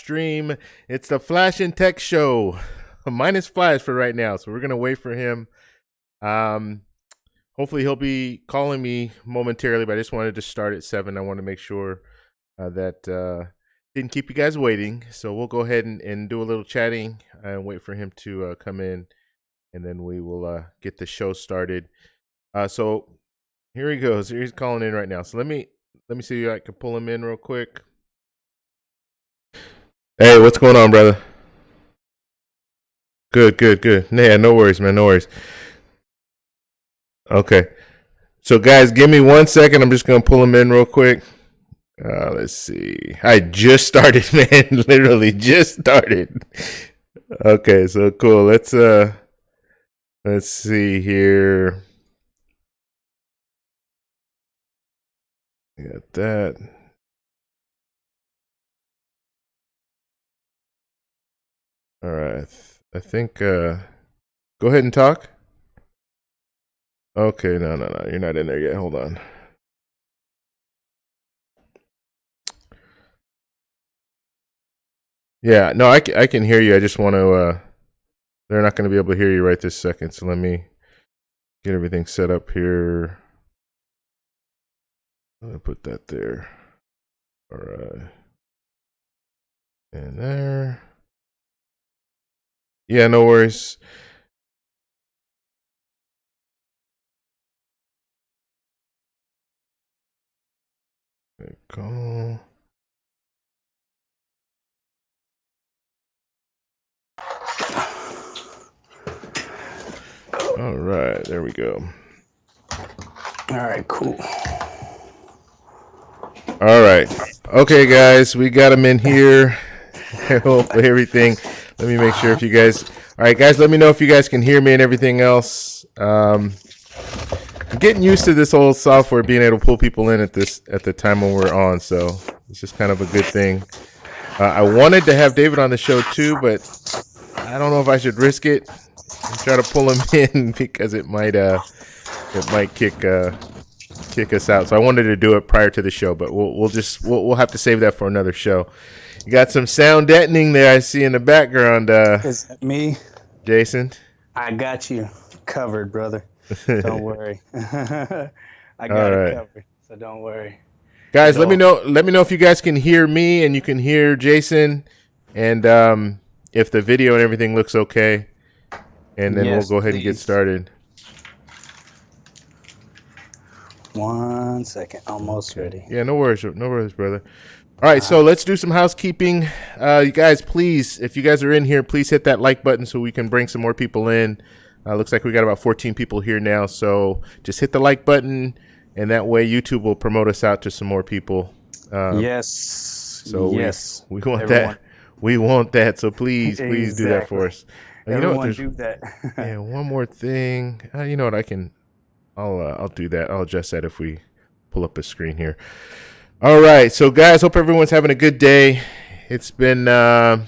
stream. It's the Flash and Tech show, minus Flash for right now. So we're gonna wait for him. Hopefully he'll be calling me momentarily, but I just wanted to start at 7. I want to make sure that didn't keep you guys waiting. So we'll go ahead and do a little chatting and wait for him to come in, and then we will get the show started. So here he goes. He's calling in right now. So let me see if I can pull him in real quick. Hey, what's going on, brother? Good. Yeah, no worries, man. No worries. Okay. So, guys, give me 1 second. I'm just going to pull him in real quick. Let's see. I just started, man. Literally just started. Okay, so cool. Let's see here. Got that. All right. I think go ahead and talk. Okay, no. You're not in there yet. Hold on. Yeah, no, I can hear you. I just want to they're not going to be able to hear you right this second. So let me get everything set up here. I'm going to put that there. All right. And there. Yeah, no worries. There we go. All right, there we go. All right, cool. All right. Okay, guys, we got him in here. Hopefully everything. Let me make sure if you guys. All right, guys, let me know if you guys can hear me and everything else. I'm getting used to this whole software being able to pull people in at the time when we're on, so it's just kind of a good thing. I wanted to have David on the show too, but I don't know if I should risk it and try to pull him in because it might kick us out. So I wanted to do it prior to the show, but we'll have to save that for another show. You got some sound deadening there I see in the background. Is that me? Jason? I got you covered, brother. Don't worry. I got it covered, so don't worry. Guys, let me know if you guys can hear me and you can hear Jason, and if the video and everything looks okay. And then we'll go ahead and get started. 1 second. Almost ready. Yeah, no worries, brother. All right, so let's do some housekeeping. You guys, please, if you guys are in here, please hit that like button so we can bring some more people in. Looks like we got about 14 people here now, so just hit the like button, and that way YouTube will promote us out to some more people. Yes. So yes, we want everyone. That. We want that. So please do that for us. You know what? Do that. Yeah, one more thing. You know what? I'll do that. I'll adjust that if we pull up a screen here. All right, so guys, hope everyone's having a good day. It's been a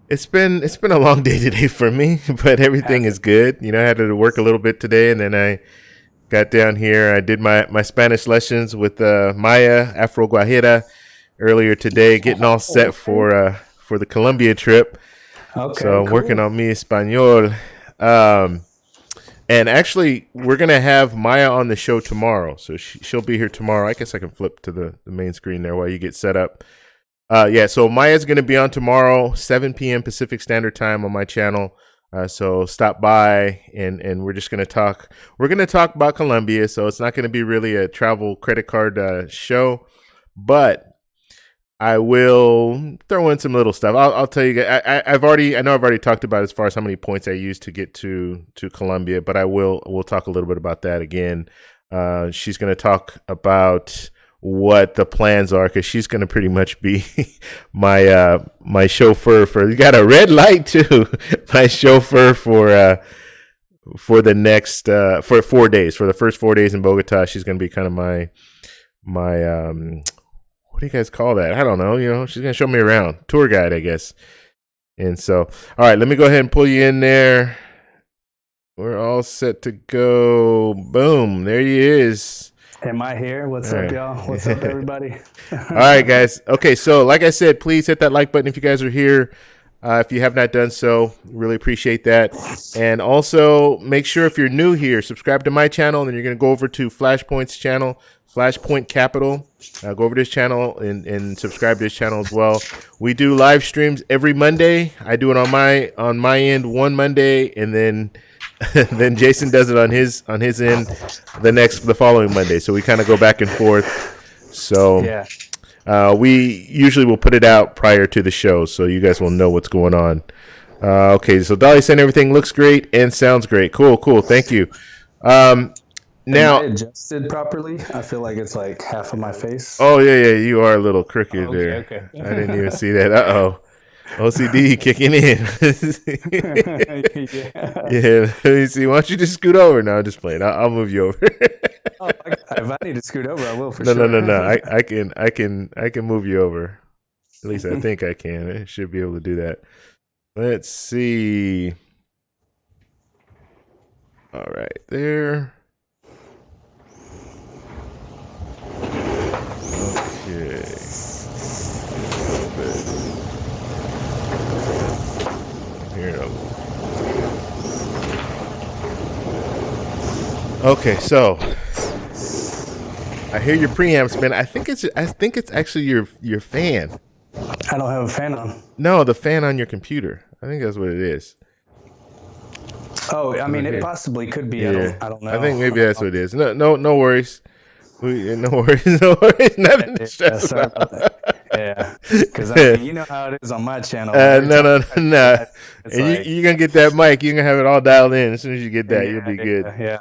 long day today for me, but everything is good. You know, I had to work a little bit today, and then I got down here. I did my Spanish lessons with Maya Afro Guajira earlier today, getting all set for the Colombia trip. Okay, so I'm cool. working on mi español. And actually, we're going to have Maya on the show tomorrow. So she'll be here tomorrow. I guess I can flip to the main screen there while you get set up. So Maya's going to be on tomorrow, 7 p.m. Pacific Standard Time on my channel. So stop by, and we're just going to talk. We're going to talk about Colombia, so it's not going to be really a travel credit card show. But I will throw in some little stuff. I'll tell you guys. I've already talked about as far as how many points I used to get to Colombia, but we'll talk a little bit about that again. She's going to talk about what the plans are, because she's going to pretty much be my chauffeur for. You got a red light too. My chauffeur for the next for 4 days, for the first 4 days in Bogota. She's going to be kind of my what do you guys call that? I don't know. You know, she's going to show me around. Tour guide, I guess. And so, all right, let me go ahead and pull you in there. We're all set to go. Boom. There he is. Am I here? What's All up, right. y'all? What's up, everybody? All right, guys. Okay, so like I said, please hit that like button if you guys are here. If you have not done so, really appreciate that. And also, make sure if you're new here, subscribe to my channel, and then you're going to go over to Flashpoint's channel, Flashpoint Capital. Go over to this channel and subscribe to this channel as well. We do live streams every Monday. I do it on my end one Monday, and then then Jason does it on his end the following Monday. So we kind of go back and forth. So Yeah. we usually will put it out prior to the show, so you guys will know what's going on. Okay, so Dolly said everything looks great and sounds great. Cool. Thank you. Now, Am I adjusted properly? I feel like it's like half of my face. oh yeah, you are a little crooked there. Okay. I didn't even see that. OCD kicking in. Yeah. Yeah, let me see. Why don't you just scoot over? No, I'm just playing. I'll move you over. Oh, if I need to scoot over, I will for No, sure. no. I can move you over. At least I think I can. I should be able to do that. Let's see. All right, there. Okay. Just a little bit. Here. Okay, so I hear your preamps, man. I think it's actually your fan. I don't have a fan on. No, the fan on your computer. I think that's what it is. Oh, I mean, it possibly could be. Yeah. I don't know. I think maybe that's what it is. No worries. No worries. Nothing to stress about. Yeah, because I mean, you know how it is on my channel. No. And Like, you're gonna get that mic. You're gonna have it all dialed in. As soon as you get that, you'll be good. Yeah.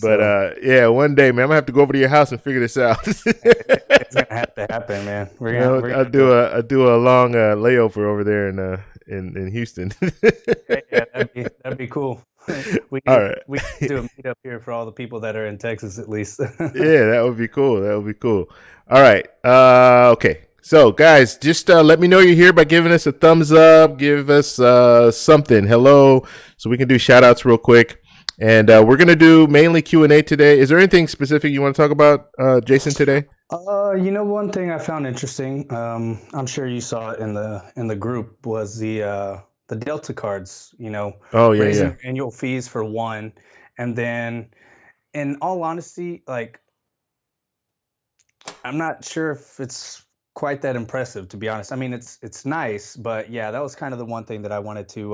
But yeah, one day, man, I'm gonna have to go over to your house and figure this out. It's gonna have to happen, man. I'll do a long layover over there in Houston. Yeah, that'd be cool. We can do a meetup here for all the people that are in Texas, at least. Yeah, that would be cool. All right. Okay. So, guys, just let me know you're here by giving us a thumbs up. Give us something. Hello. So we can do shout outs real quick. And we're going to do mainly Q&A today. Is there anything specific you want to talk about, Jason, today? One thing I found interesting, I'm sure you saw it in the group, was the Delta cards, Oh, yeah, raising annual fees for one. And then, in all honesty, like, I'm not sure if it's quite that impressive, to be honest. I mean, it's nice, but yeah, that was kind of the one thing that I wanted to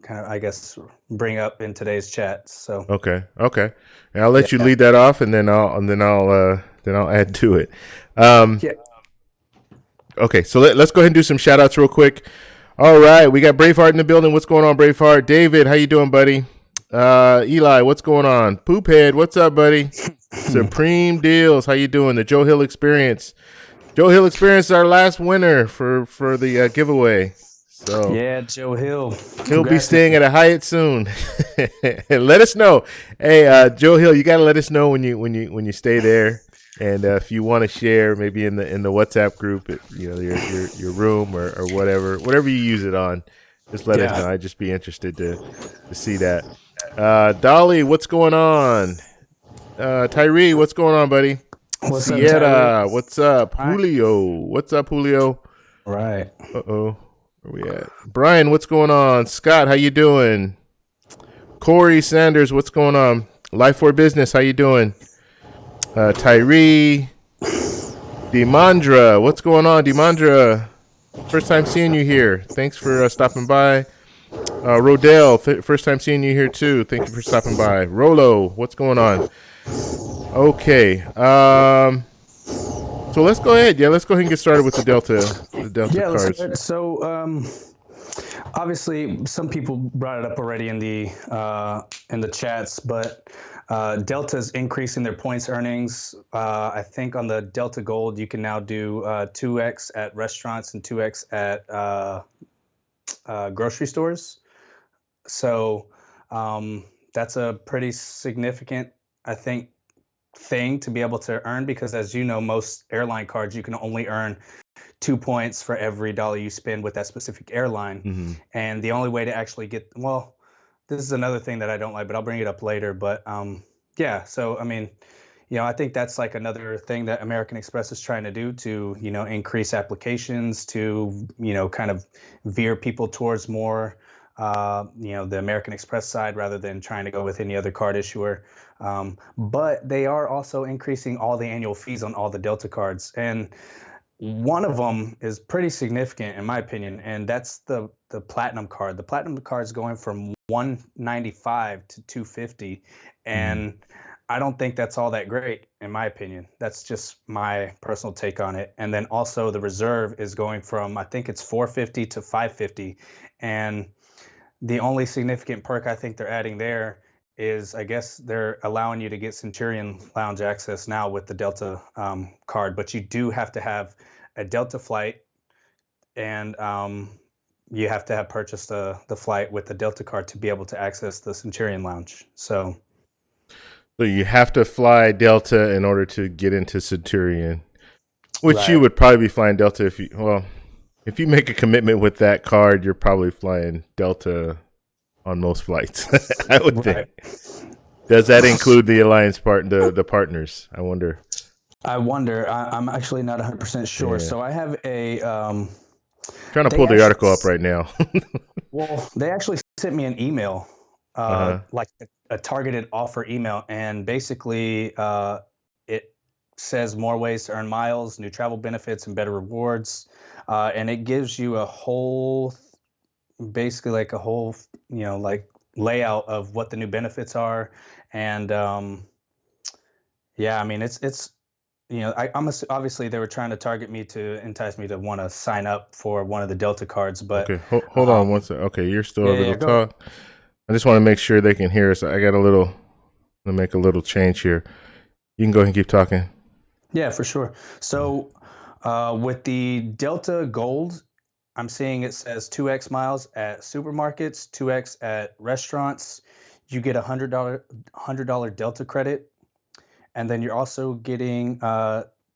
kind of, I guess, bring up in today's chat. So Okay. And I'll let you lead that off, and then I'll add to it. yeah. Okay, so let's go ahead and do some shout outs real quick. All right, we got Braveheart in the building. What's going on, Braveheart? David, how you doing, buddy? Eli, what's going on? Poophead, what's up, buddy? Supreme Deals, how you doing? The Joe Hill Experience. Joe Hill Experience is our last winner for the giveaway. So Yeah, Joe Hill. he'll be staying at a Hyatt soon. And let us know. Hey, Joe Hill, you gotta let us know when you stay there. And if you want to share, maybe in the WhatsApp group, your room or whatever you use it on, just let us know. I'd just be interested to see that. Dolly, what's going on? Tyree, what's going on, buddy? What's Sierra, up, what's up? Julio, what's up, Julio? Right. Where we at? Brian, what's going on? Scott, how you doing? Corey Sanders, what's going on? Life for Business, how you doing? Tyree, Demandra, what's going on, Demandra? First time seeing you here. Thanks for stopping by. Rodell, first time seeing you here too. Thank you for stopping by. Rolo, what's going on? Okay. So let's go ahead. Yeah, let's go ahead and get started with the Delta cards. So obviously, some people brought it up already in the chats, but Delta's increasing their points earnings. I think on the Delta Gold, you can now do 2x at restaurants and 2x at grocery stores. So that's a pretty significant, I think, thing to be able to earn, because as you know, most airline cards, you can only earn 2 points for every dollar you spend with that specific airline. Mm-hmm. And the only way to actually get, this is another thing that I don't like, but I'll bring it up later. But yeah, so I mean, I think that's like another thing that American Express is trying to do to, increase applications to, kind of veer people towards more, the American Express side rather than trying to go with any other card issuer. But they are also increasing all the annual fees on all the Delta cards. And one of them is pretty significant in my opinion, and that's the platinum card. The platinum card is going from 195 to 250, Mhm. and I don't think that's all that great in my opinion. That's just my personal take on it. And then also the reserve is going from, I think it's 450 to 550, and the only significant perk I think they're adding there is I guess they're allowing you to get Centurion Lounge access now with the Delta card, but you do have to have a Delta flight, and you have to have purchased the flight with the Delta card to be able to access the Centurion Lounge. So So you have to fly Delta in order to get into Centurion, which you right, would probably be flying Delta if you make a commitment with that card, you're probably flying Delta on most flights. I would think. right. Does that include the alliance the partners? I wonder. I wonder. I'm actually not 100% sure. Yeah, So I have a. trying to pull They the actually article up right now. they actually sent me an email, Uh huh. like a targeted offer email, and basically it says more ways to earn miles, new travel benefits, and better rewards, and it gives you a whole, basically like a whole, like layout of what the new benefits are, and yeah, I mean it's. Obviously they were trying to target me to entice me to want to sign up for one of the Delta cards, but Okay, hold on one um, second. Okay, you're still yeah, able yeah, to go ahead. talk. I just want to make sure they can hear us. I got a little. I'm gonna make a little change here. You can go ahead and keep talking. Yeah, for sure. So with the Delta Gold, I'm seeing it says 2x miles at supermarkets, 2x at restaurants. You get $100 Delta credit, and then you're also getting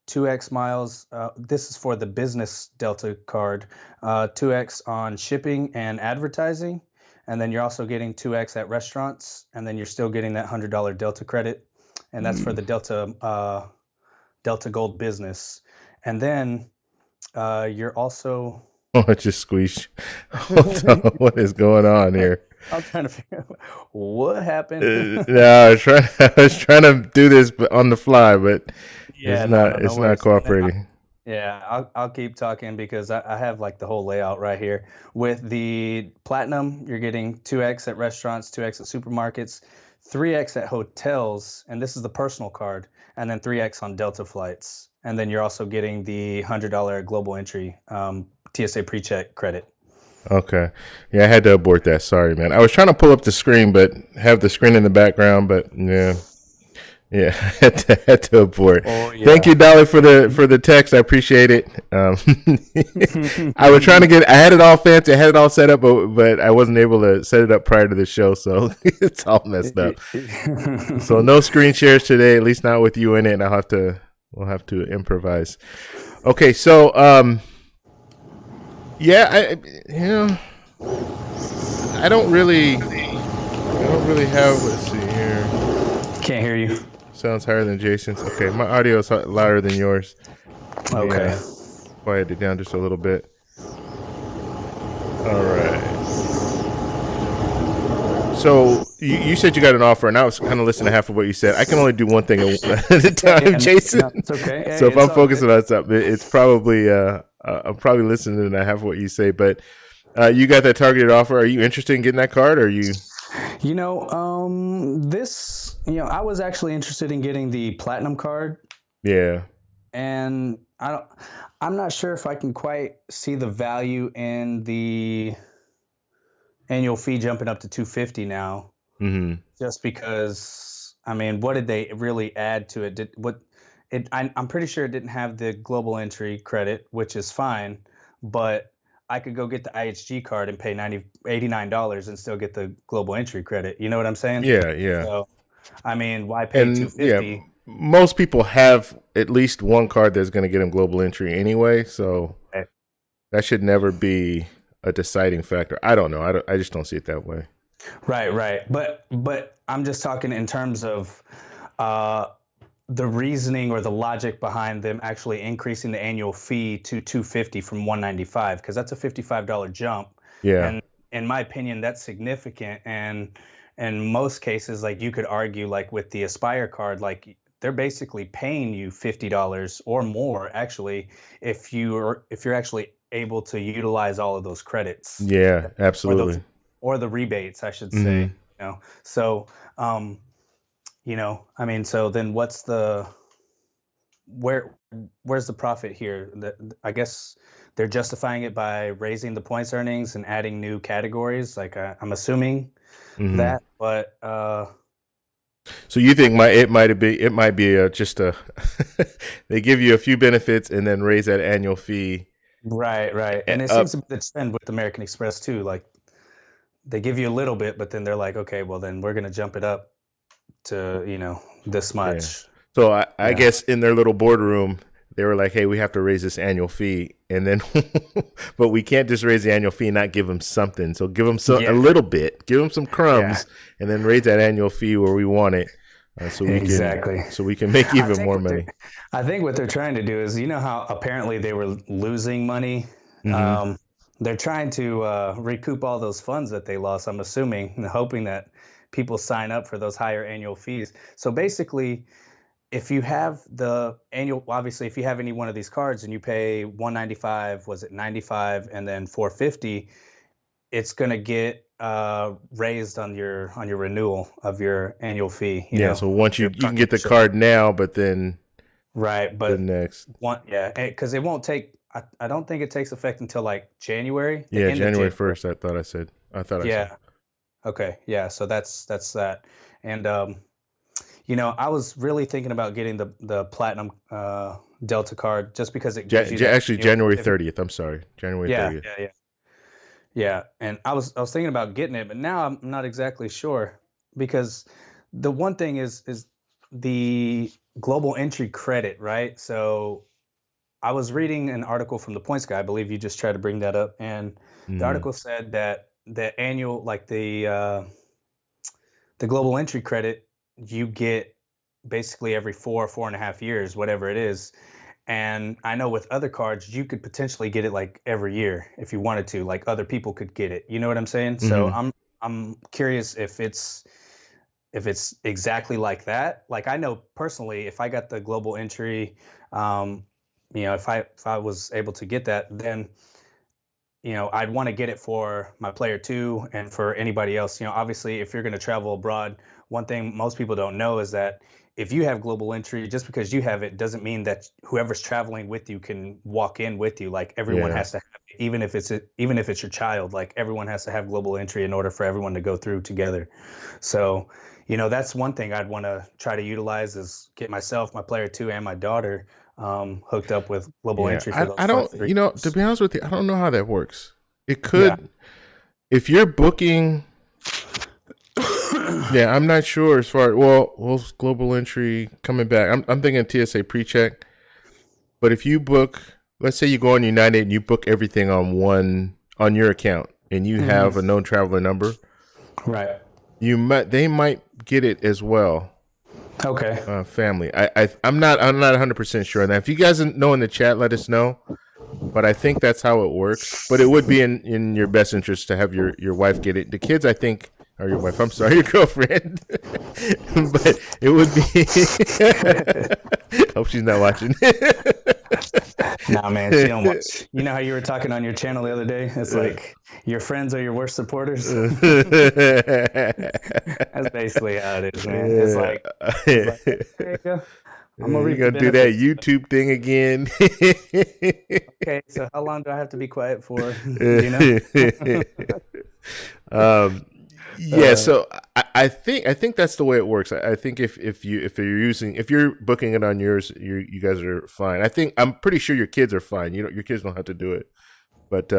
2x miles. This is for the business Delta card, 2x on shipping and advertising, and then you're also getting 2x at restaurants, and then you're still getting that $100 Delta credit, and that's for the Delta Gold business. And then you're also. Oh, I just squeezed. Hold on. What is going on here? I'm trying to figure out what happened. No, I was trying to do this on the fly, but Yeah, no, no, no it's not worries. And then cooperating. yeah, I'll keep talking because I have like the whole layout right here. With the platinum, you're getting 2x at restaurants, 2x at supermarkets, 3x at hotels, and this is the personal card, and then 3x on Delta flights. And then you're also getting the $100 global entry TSA pre-check credit. Okay. Yeah, I had to abort that. Sorry, man. I was trying to pull up the screen, but have the screen in the background, but yeah. Yeah, had to abort. Oh Thank yeah. you, Dolly, for the text. I appreciate it. I was trying to I had it all fancy, I had it all set up, but I wasn't able to set it up prior to the show, so it's all messed up. So no screen shares today, at least not with you in it. And we'll have to improvise. Okay, so yeah, I I don't really have. Let's see here. Can't hear you. Sounds higher than Jason's. Okay, my audio is louder than yours. Let me Okay. quiet it down just a little bit. All right. So you said you got an offer, and I was kind of listening to half of what you said. I can only do one thing at a Yeah, time, yeah, Jason. no, it's okay. So Hey, if it's I'm all good. focusing on something, it's probably I'm probably listening to half of what you say. But you got that targeted offer. Are you interested in getting that card? Or are you? I was actually interested in getting the platinum card, Yeah. and I'm not sure if I can quite see the value in the annual fee jumping up to 250 now, Mm-hmm. just because, I mean, what did they really add to it? I'm pretty sure it didn't have the global entry credit, which is fine, but I could go get the IHG card and pay $89 and still get the global entry credit. You know what I'm saying? Yeah. Yeah. So, I mean, why pay And yeah, 250? most people have at least one card that's going to get them global entry anyway. So that should never be a deciding factor. I don't know. I just don't see it that way. Right, right. But I'm just talking in terms of uh the reasoning or the logic behind them actually increasing the annual fee to 250 from 195, because that's a $55 jump. Yeah. And in my opinion, that's significant. And in most cases, like you could argue, like with the Aspire card, like they're basically paying you $50 or more actually if you're actually able to utilize all of those credits, Yeah, or those, absolutely. or the rebates, I should say. Hmm. So um, I mean, so then where where's the profit here? I guess they're justifying it by raising the points earnings and adding new categories. Like I'm assuming Hmm. that, but So you think it might be just a they give you a few benefits and then raise that annual fee right, right, and it seems up. to be the trend with American Express too. Like they give you a little bit, but then they're like, okay, well then we're gonna jump it up to this Yeah. much. So I Yeah, guess in their little boardroom, they were like, "Hey, we have to raise this annual fee," and then, but we can't just raise the annual fee and not give them something. So give them a yeah, little bit, give them some yeah, crumbs, and then raise that annual fee where we want it, exactly. so we can make I even think more what they're money. I think what they're trying to do is, how apparently they were losing money. Hmm. Um, they're trying to recoup all those funds that they lost, I'm assuming, and hoping that people sign up for those higher annual fees. So basically, if you have the annual, obviously, if you have any one of these cards and you pay 195, was it 95, and then 450, it's going to get raised on your renewal of your annual fee, Yeah. So once your you can get the partnership. card now, but then Right, the but next, yeah, because it won't take. I don't think it takes effect until like January, the yeah, end of January January. 1st. I thought I said. Yeah. Okay. Yeah. So that's that. And I was really thinking about getting the platinum Delta card just because it gives you that Actually, annual January certificate. 30th. I'm sorry, January Yeah. 30th. Yeah. Yeah. Yeah. And I was thinking about getting it, but now I'm not exactly sure because the one thing is the global entry credit, right? So I was reading an article from the Points Guy. I believe you just tried to bring that up, and the Mm-hmm. article said that the annual, like the global entry credit, you get basically every 4.5 years, whatever it is. And I know with other cards, you could potentially get it like every year if you wanted to. Like other people could get it. You know what I'm saying? So Mm-hmm. I'm curious if it's exactly like that. Like I know personally, if I got the global entry, um, if I was able to get that, then I'd want to get it for my player two and for anybody else. Obviously, if you're going to travel abroad, one thing most people don't know is that if you have global entry, just because you have it doesn't mean that whoever's traveling with you can walk in with you. Like everyone Yeah. has to have it, even if it's your child. Like everyone has to have global entry in order for everyone to go through together. So, that's one thing I'd want to try to utilize is get myself, my player two, and my daughter hooked up with global Yeah, entry for I those don't, first 3 to years. be honest with you, I don't know how that works. It Yeah. could, if you're booking, yeah, I'm not sure as far, well, global entry coming back. I'm thinking TSA pre-check, but if you book, let's say you go on United and you book everything on your account and you have a Mhm. known traveler number, Right. they might get it as well. Okay. Family. I'm not 100% sure on that. If you guys know in the chat, let us know. But I think that's how it works. But it would be in your best interest to have your wife get it. The kids, I think, or your wife. I'm sorry, your girlfriend. But it would be. Hope she's not watching. Nah, man, she don't watch. You know how you were talking on your channel the other day? It's like your friends are your worst supporters. That's basically how it is, man. It's like, hey, there you go. I'm gonna You're reap the gonna do that benefits. YouTube thing again. Okay, so how long do I have to be quiet for? You know? um, yeah, uh, so I think that's the way it works. I think if you're booking it on yours, you guys are fine. I'm pretty sure your kids are fine. Your kids don't have to do it, but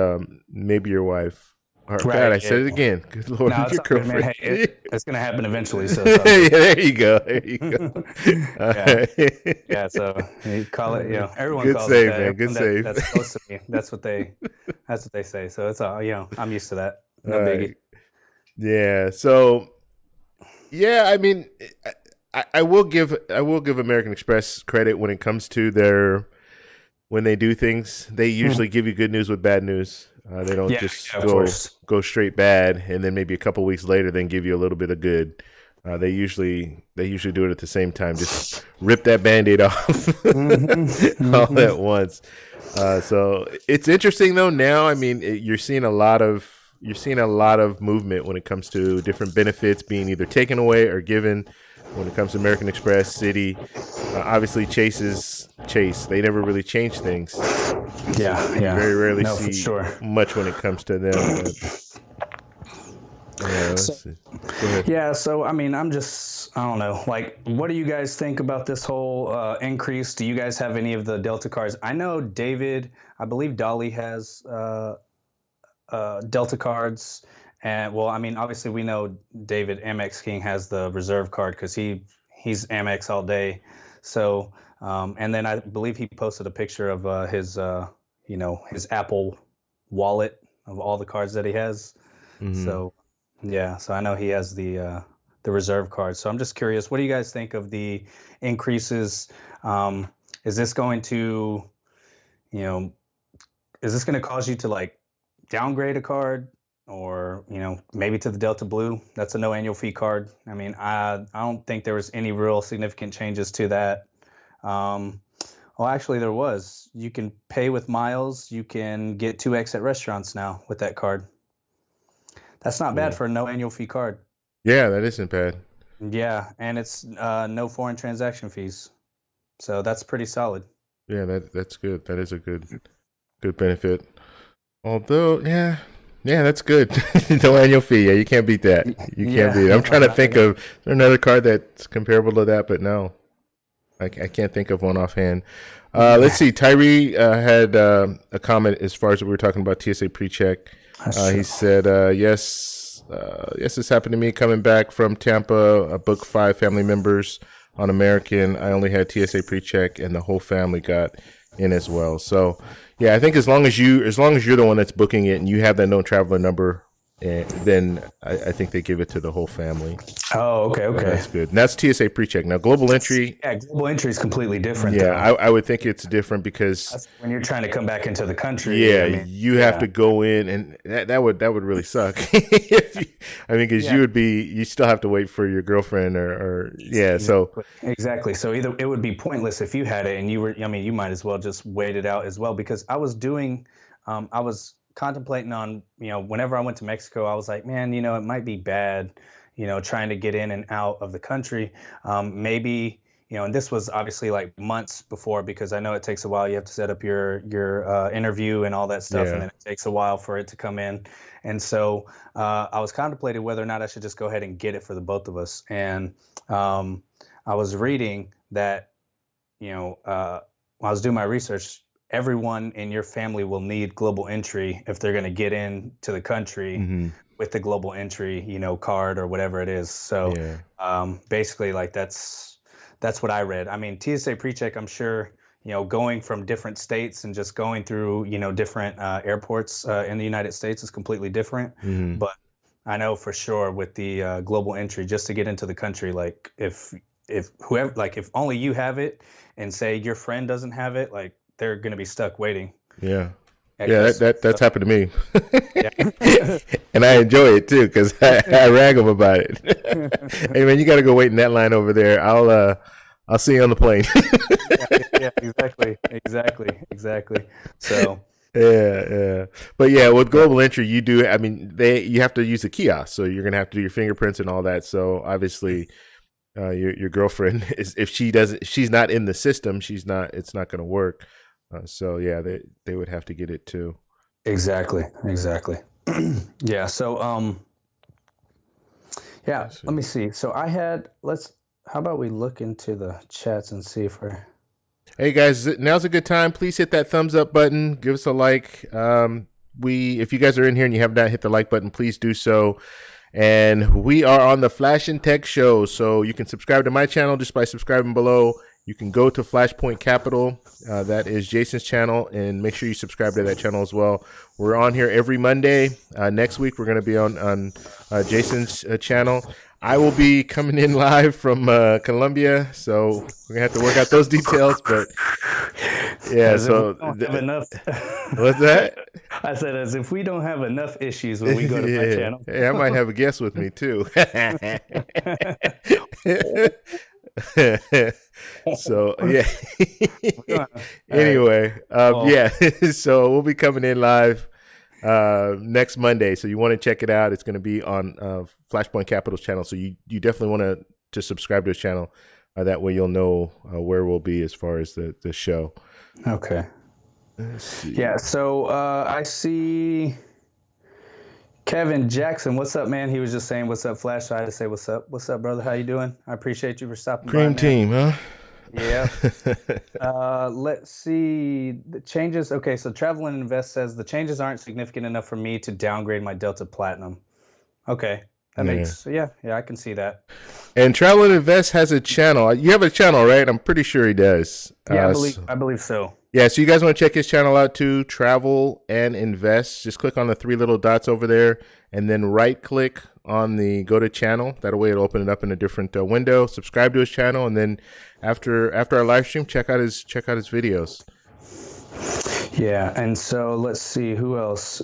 maybe your wife. Or God, right. I Yeah. said it again. Good Lord, No, with it's your all good, man. girlfriend. Hey, it's gonna happen eventually, so it's all Yeah, good. there you go. There you go. Yeah. Right. Yeah, so you call it, everyone Good calls it save, that. man. Good Everyone save. that's close to me, that's what they say. So it's all, I'm used to that. All No biggie. right. Yeah. So yeah, I mean, I will give American Express credit when it comes to when they do things. They usually give you good news with bad news. They don't just of course. go straight bad, and then maybe a couple weeks later, then give you a little bit of good. They usually do it at the same time. Just rip that Band-Aid off all at once. So it's interesting though. Now, I mean, you're seeing a lot of movement when it comes to different benefits being either taken away or given. When it comes to American Express, Citi, obviously Chase. They never really change things. Yeah. You very rarely No, see for sure. much when it comes to them. But, let's see. Go ahead. Yeah, so I mean, I don't know. Like, what do you guys think about this whole increase? Do you guys have any of the Delta cards? I know David, I believe Dolly has Delta cards. And well, I mean, obviously we know David Amex King has the reserve card because he's Amex all day. So, and then I believe he posted a picture of his Apple wallet of all the cards that he has. Mm-hmm. So, yeah, so I know he has the reserve card. So I'm just curious, what do you guys think of the increases? Is this going to, is this going to cause you to like downgrade a card, or maybe to the Delta Blue? That's a no annual fee card. I mean, I don't think there was any real significant changes to that. Well, actually, there was. You can pay with miles. You can get 2x at restaurants now with that card. That's not bad for a no annual fee card. Yeah, that isn't bad. Yeah, and it's no foreign transaction fees. So that's pretty solid. Yeah, that's good. That is a good benefit. Although, yeah, that's good. No annual fee. Yeah, you can't beat that. You can't beat it. I'm trying to think of another card that's comparable to that, but no, I can't think of one offhand. Let's see. Tyree had a comment as far as we were talking about TSA pre-check. He said, yes, this happened to me coming back from Tampa. I booked 5 family members on American. I only had TSA pre-check, and the whole family got in as well. So, yeah, I think as long as you're the one that's booking it and you have that known traveler number, then I think they give it to the whole family. Oh, okay. So that's good. And that's TSA pre-check. Now, global entry. Yeah, global entry is completely different. Yeah, I would think it's different because that's when you're trying to come back into the country. Yeah, you have to go in, and that would really suck. Because you still have to wait for your girlfriend or So exactly. So either it would be pointless if you had it, and you might as well just wait it out as well. Because I was contemplating on, whenever I went to Mexico, I was like, man, it might be bad, trying to get in and out of the country. Maybe, and this was obviously like months before, because I know it takes a while. You have to set up your interview and all that stuff, and then it takes a while for it to come in. And so I was contemplating whether or not I should just go ahead and get it for the both of us. And I was reading that, while I was doing my research, everyone in your family will need global entry if they're going to get into the country with the global entry, card or whatever it is. So basically, like that's what I read. I mean, TSA PreCheck, I'm sure, going from different states and just going through, different airports in the United States is completely different. But I know for sure with the global entry, just to get into the country, like if whoever, like if only you have it and say your friend doesn't have it, like they're going to be stuck waiting. Yeah. That's happened to me. And I enjoy it too, because I rag them about it. Hey man, you got to go wait in that line over there. I'll see you on the plane. Exactly. So yeah. But yeah, with global entry, you have to use the kiosk, so you're gonna have to do your fingerprints and all that. So obviously, your girlfriend she's not in the system. It's not gonna work. So yeah, they would have to get it too. Exactly. Yeah. So let me see. So how about we look into the chats and see if we're. Hey guys, now's a good time. Please hit that thumbs up button. Give us a like. If you guys are in here and you have not hit the like button, please do so. And we are on the Flash and Tech Show, so you can subscribe to my channel just by subscribing below. You can go to Flashpoint Capital. That is Jason's channel, and make sure you subscribe to that channel as well. We're on here every Monday. Next week, we're going to be on Jason's channel. I will be coming in live from Colombia, so we're gonna have to work out those details. But yeah, As if we so don't have enough. what's that? I said, as if we don't have enough issues when we go to my Yeah, channel. hey, I might have a guest with me too. So yeah. Anyway, Well, yeah. So we'll be coming in live next Monday. So you want to check it out. It's going to be on Flashpoint Capital's channel. So you definitely want to subscribe to his channel. That way you'll know where we'll be as far as the show. okay. Let's see. Yeah. So I see Kevin Jackson. What's up, man? He was just saying, "What's up, Flash?" So I had to say, "What's up? What's up, brother? How you doing? I appreciate you for stopping by, Cream man." team, huh? Yeah. Let's see the changes. Okay, so Travel and Invest says the changes aren't significant enough for me to downgrade my Delta Platinum. Okay, that Yeah. makes yeah, I can see that. And Travel and Invest has a channel. You have a channel, right? I'm pretty sure he does. Yeah, I believe so. Yeah, so you guys want to check his channel out too, Travel and Invest. Just click on the three little dots over there and then right click on the go to channel. That way it'll open it up in a different window. Subscribe to his channel, and then after our live stream, check out his videos. Yeah, and so let's see who else.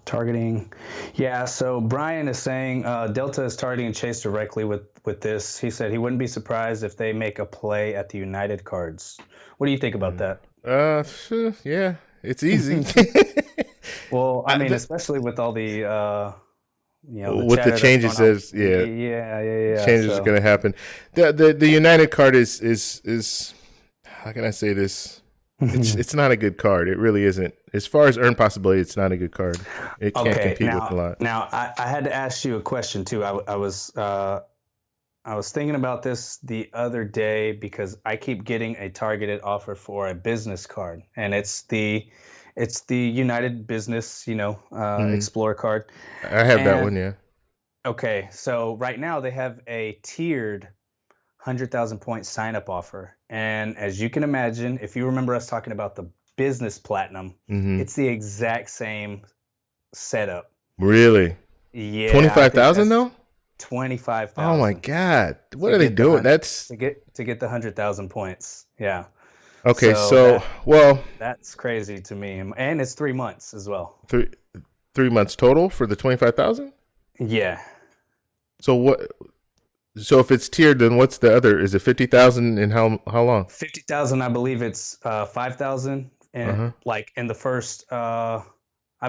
Targeting. Yeah, so Brian is saying Delta is targeting Chase directly with this. He said he wouldn't be surprised if they make a play at the United cards. What do you think about that? Yeah, it's easy. Well, I mean, especially with all the with the changes, says yeah. Changes are going to happen. The United card is how can I say this? It's not a good card. It really isn't. As far as earn possibility, it's not a good card. It can't compete with a lot. Now, I had to ask you a question too. I was thinking about this the other day because I keep getting a targeted offer for a business card, and it's the United Business, Explorer card. I have that one, yeah. Okay, so right now they have a tiered 100,000 point sign up offer. And as you can imagine, if you remember us talking about the business platinum, it's the exact same setup. Really? Yeah. 25,000 though? 25,000. Oh my God. What are they doing? That's to get the 100,000 points. Yeah. Okay, that's crazy to me. And it's 3 months as well. 3 months total for the 25,000? Yeah. So if it's tiered, then what's the other? Is it 50,000 and how long? 50,000, I believe it's 5,000, and like in the first, I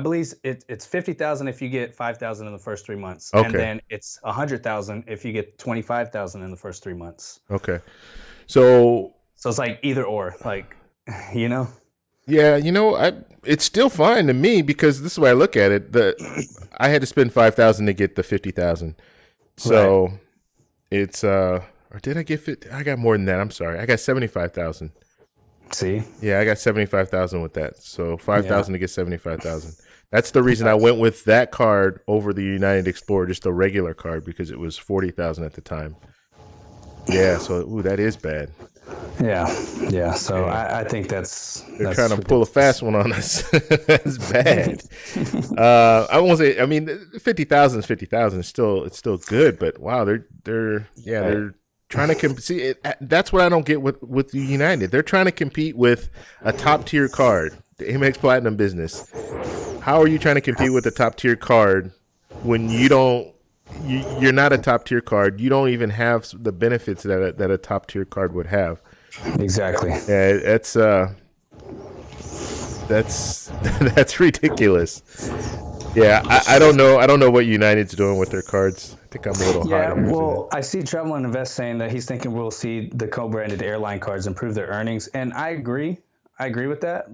believe it's 50,000 if you get 5,000 in the first 3 months, and then it's 100,000 if you get 25,000 in the first 3 months. Okay, so it's like either or, like Yeah, it's still fine to me because this is the way I look at it. I had to spend 5,000 to get the 50,000, so. Right. It's or did I get 50? I got more than that. I'm sorry. I got 75,000. See? Yeah, I got 75,000 with that. So 5,000 to get 75,000. That's the reason I went with that card over the United Explorer, just a regular card, because it was 40,000 at the time. Yeah, so that is bad. Yeah. So I think that's trying to pull a fast one on us. That's bad. I won't say. I mean, 50,000 is 50,000. It's still good, but wow, they're trying to compete. That's what I don't get with United. They're trying to compete with a top tier card, the Amex Platinum Business. How are you trying to compete with a top tier card when you don't? You're not a top tier card. You don't even have the benefits that a top tier card would have. Exactly. Yeah, that's ridiculous. Yeah, I don't know. I don't know what United's doing with their cards. I think I'm a little high. Well, I see Travel and Invest saying that he's thinking we'll see the co-branded airline cards improve their earnings, and I agree. I agree with that.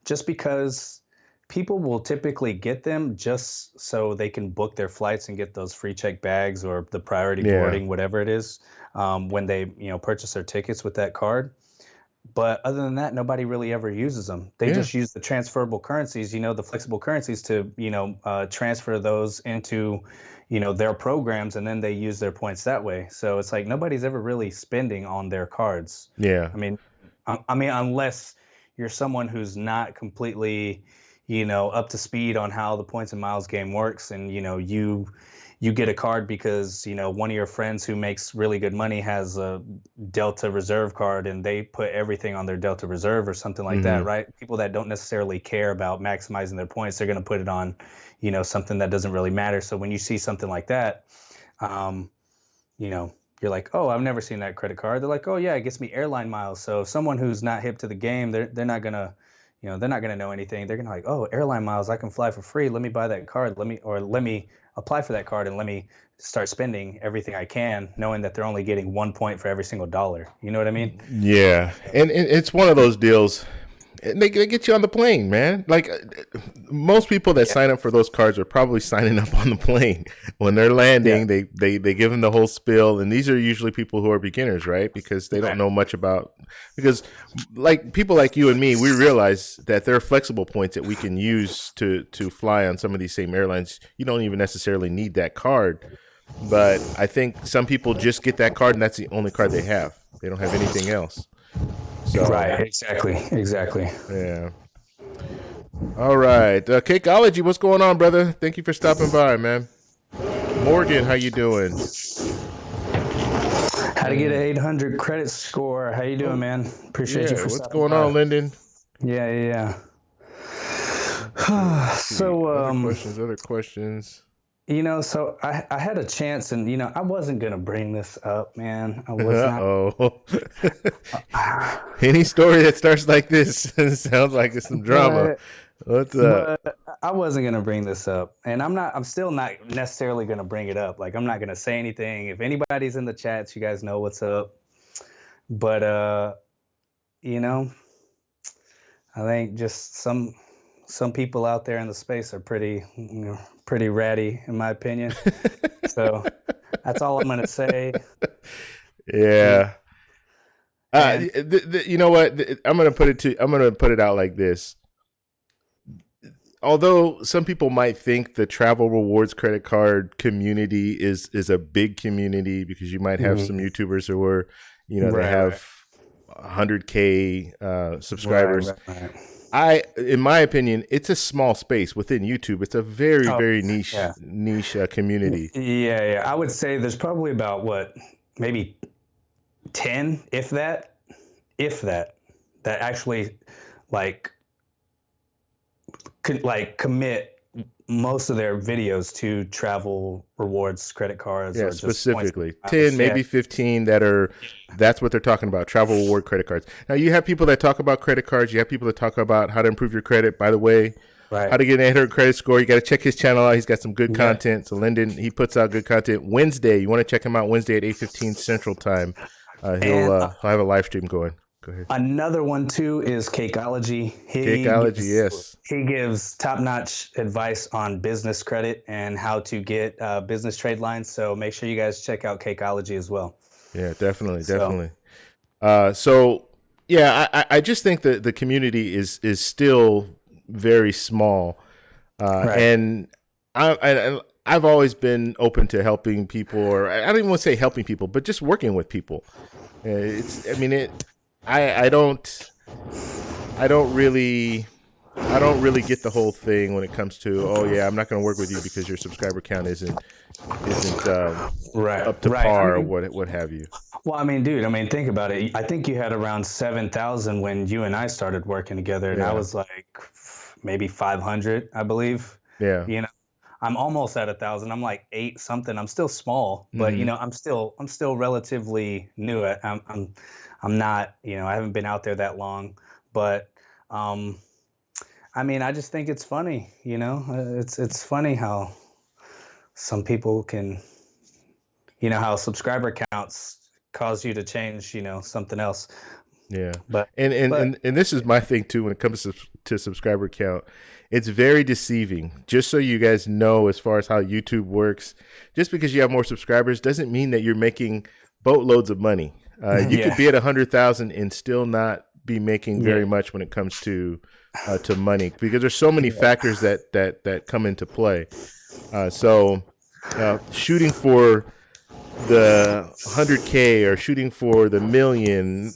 Just because people will typically get them just so they can book their flights and get those free check bags or the priority boarding, whatever it is, when they purchase their tickets with that card. But other than that, nobody really ever uses them. They just use the transferable currencies, the flexible currencies to transfer those into their programs, and then they use their points that way. So it's like nobody's ever really spending on their cards. Yeah. I mean, unless you're someone who's not completely up to speed on how the points and miles game works, and you get a card because one of your friends who makes really good money has a Delta Reserve card, and they put everything on their Delta Reserve or something like that, Mm-hmm. right? People that don't necessarily care about maximizing their points, they're going to put it on something that doesn't really matter. So when you see something like that, um, you know, you're like, oh, I've never seen that credit card. They're like, oh yeah, it gets me airline miles. So someone who's not hip to the game, they're not gonna, they're not gonna know anything. They're gonna like, oh, airline miles, I can fly for free. Let me buy that card. Let me apply for that card and let me start spending everything I can, knowing that they're only getting 1 point for every single dollar. You know what I mean? Yeah, and it's one of those deals. And they get you on the plane, man. Like most people that sign up for those cards are probably signing up on the plane when they're landing. Yeah. They give them the whole spiel, and these are usually people who are beginners, right? Because they don't know much about. Because like people like you and me, we realize that there are flexible points that we can use to fly on some of these same airlines. You don't even necessarily need that card, but I think some people just get that card, and that's the only card they have. They don't have anything else. So Right. Exactly. yeah. All right. Cakeology, what's going on, brother? Thank you for stopping by, man. Morgan, how you doing? How to get an 800 credit score? How you doing, man? Appreciate you Yeah, for what's stopping going on, by. Lyndon? Yeah. Let's see. So, Other questions. so I had a chance, and I wasn't gonna bring this up, man. I was not. Uh-oh. Any story that starts like this sounds like it's some drama. But What's up? I wasn't gonna bring this up, and I'm not. I'm still not necessarily gonna bring it up. Like I'm not gonna say anything. If anybody's in the chats, you guys know what's up. But you know, I think just some people out there in the space are pretty ratty, in my opinion. So that's all I'm gonna say. You know, Yeah. and You know what? I'm gonna put it out like this. Although some people might think the travel rewards credit card community is a big community because you might have some YouTubers who are, they have 100K subscribers. In my opinion, it's a small space within YouTube. It's a very, very niche community. Yeah. I would say there's probably about maybe 10, if that, that actually like commit most of their videos to travel rewards credit cards. Yeah, Or just specifically points. 10, maybe 15 that's what they're talking about, travel reward credit cards. Now you have people that talk about credit cards. You have people that talk about how to improve your credit. By the way, how to get an 800 credit score. You got to check his channel out. He's got some good content. So Lyndon, he puts out good content. Wednesday, you want to check him out Wednesday at 8:15 Central Time. He'll have a live stream going. Go ahead. Another one too is Cakeology. Yes. He gives top-notch advice on business credit and how to get business trade lines. So make sure you guys check out Cakeology as well. Yeah, definitely. So yeah, I just think that the community is still very small, and I've always been open to helping people, or I don't even want to say helping people, but just working with people. I don't really get the whole thing when it comes to, oh yeah, I'm not going to work with you because your subscriber count isn't up to par, or what have you. Well, dude, think about it. I think you had around 7,000 when you and I started working together, and I was like maybe 500, I believe. Yeah. I'm almost at 1,000. I'm like 8 something. I'm still small, but I'm still relatively new. I'm not, I haven't been out there that long, but I just think it's funny, it's funny how some people can, how subscriber counts cause you to change, something else. Yeah. But this is my thing too when it comes to subscriber count. It's very deceiving. Just so you guys know, as far as how YouTube works, just because you have more subscribers doesn't mean that you're making boatloads of money. You could be at 100,000 and still not be making very much when it comes to money, because there's so many factors that come into play. So shooting for the 100K or shooting for the million,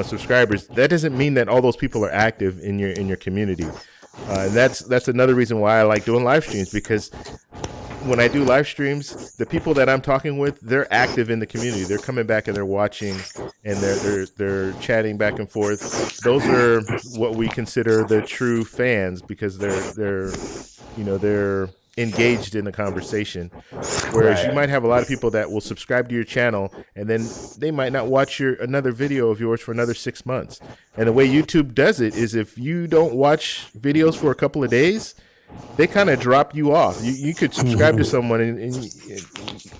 subscribers, that doesn't mean that all those people are active in your community. And that's another reason why I like doing live streams, because when I do live streams, the people that I'm talking with, they're active in the community. They're coming back and they're watching, and they're chatting back and forth. Those are what we consider the true fans, because they're engaged in the conversation. Whereas you Right. might have a lot of people that will subscribe to your channel and then they might not watch another video of yours for another 6 months. And the way YouTube does it is, if you don't watch videos for a couple of days, they kind of drop you off. You could subscribe to someone, and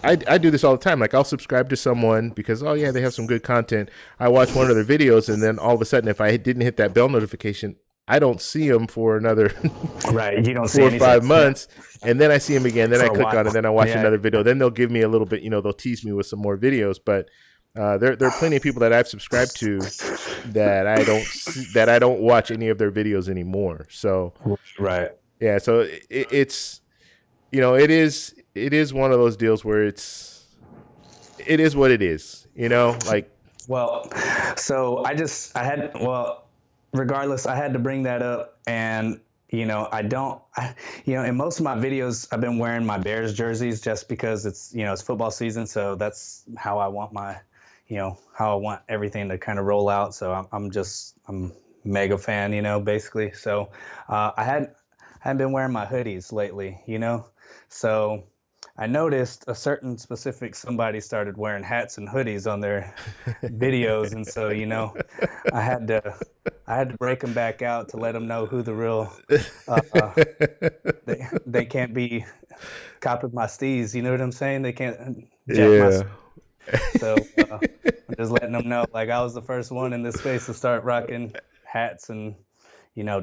I do this all the time. Like, I'll subscribe to someone because, oh yeah, they have some good content. I watch one of their videos, and then all of a sudden, if I didn't hit that bell notification, I don't see them for another Right. You don't see 4 or anything. 5 months, and then I see them again. Then I For a click while. on it, then I watch Yeah. another video. Then they'll give me a little bit, they'll tease me with some more videos. But there are plenty of people that I've subscribed to that I don't watch any of their videos anymore. So Right. yeah, so it's it is one of those deals where it is what it is. Like, Well, so regardless, I had to bring that up. And, in most of my videos, I've been wearing my Bears jerseys just because it's football season. So that's how I want how I want everything to kind of roll out. So I'm mega fan, basically. So I hadn't been wearing my hoodies lately, so I noticed a certain specific somebody started wearing hats and hoodies on their videos, and so I had to break them back out to let them know who the real they can't be copying my steez. You know what I'm saying? They can't jack my. yeah. So I'm just letting them know, like, I was the first one in this space to start rocking hats and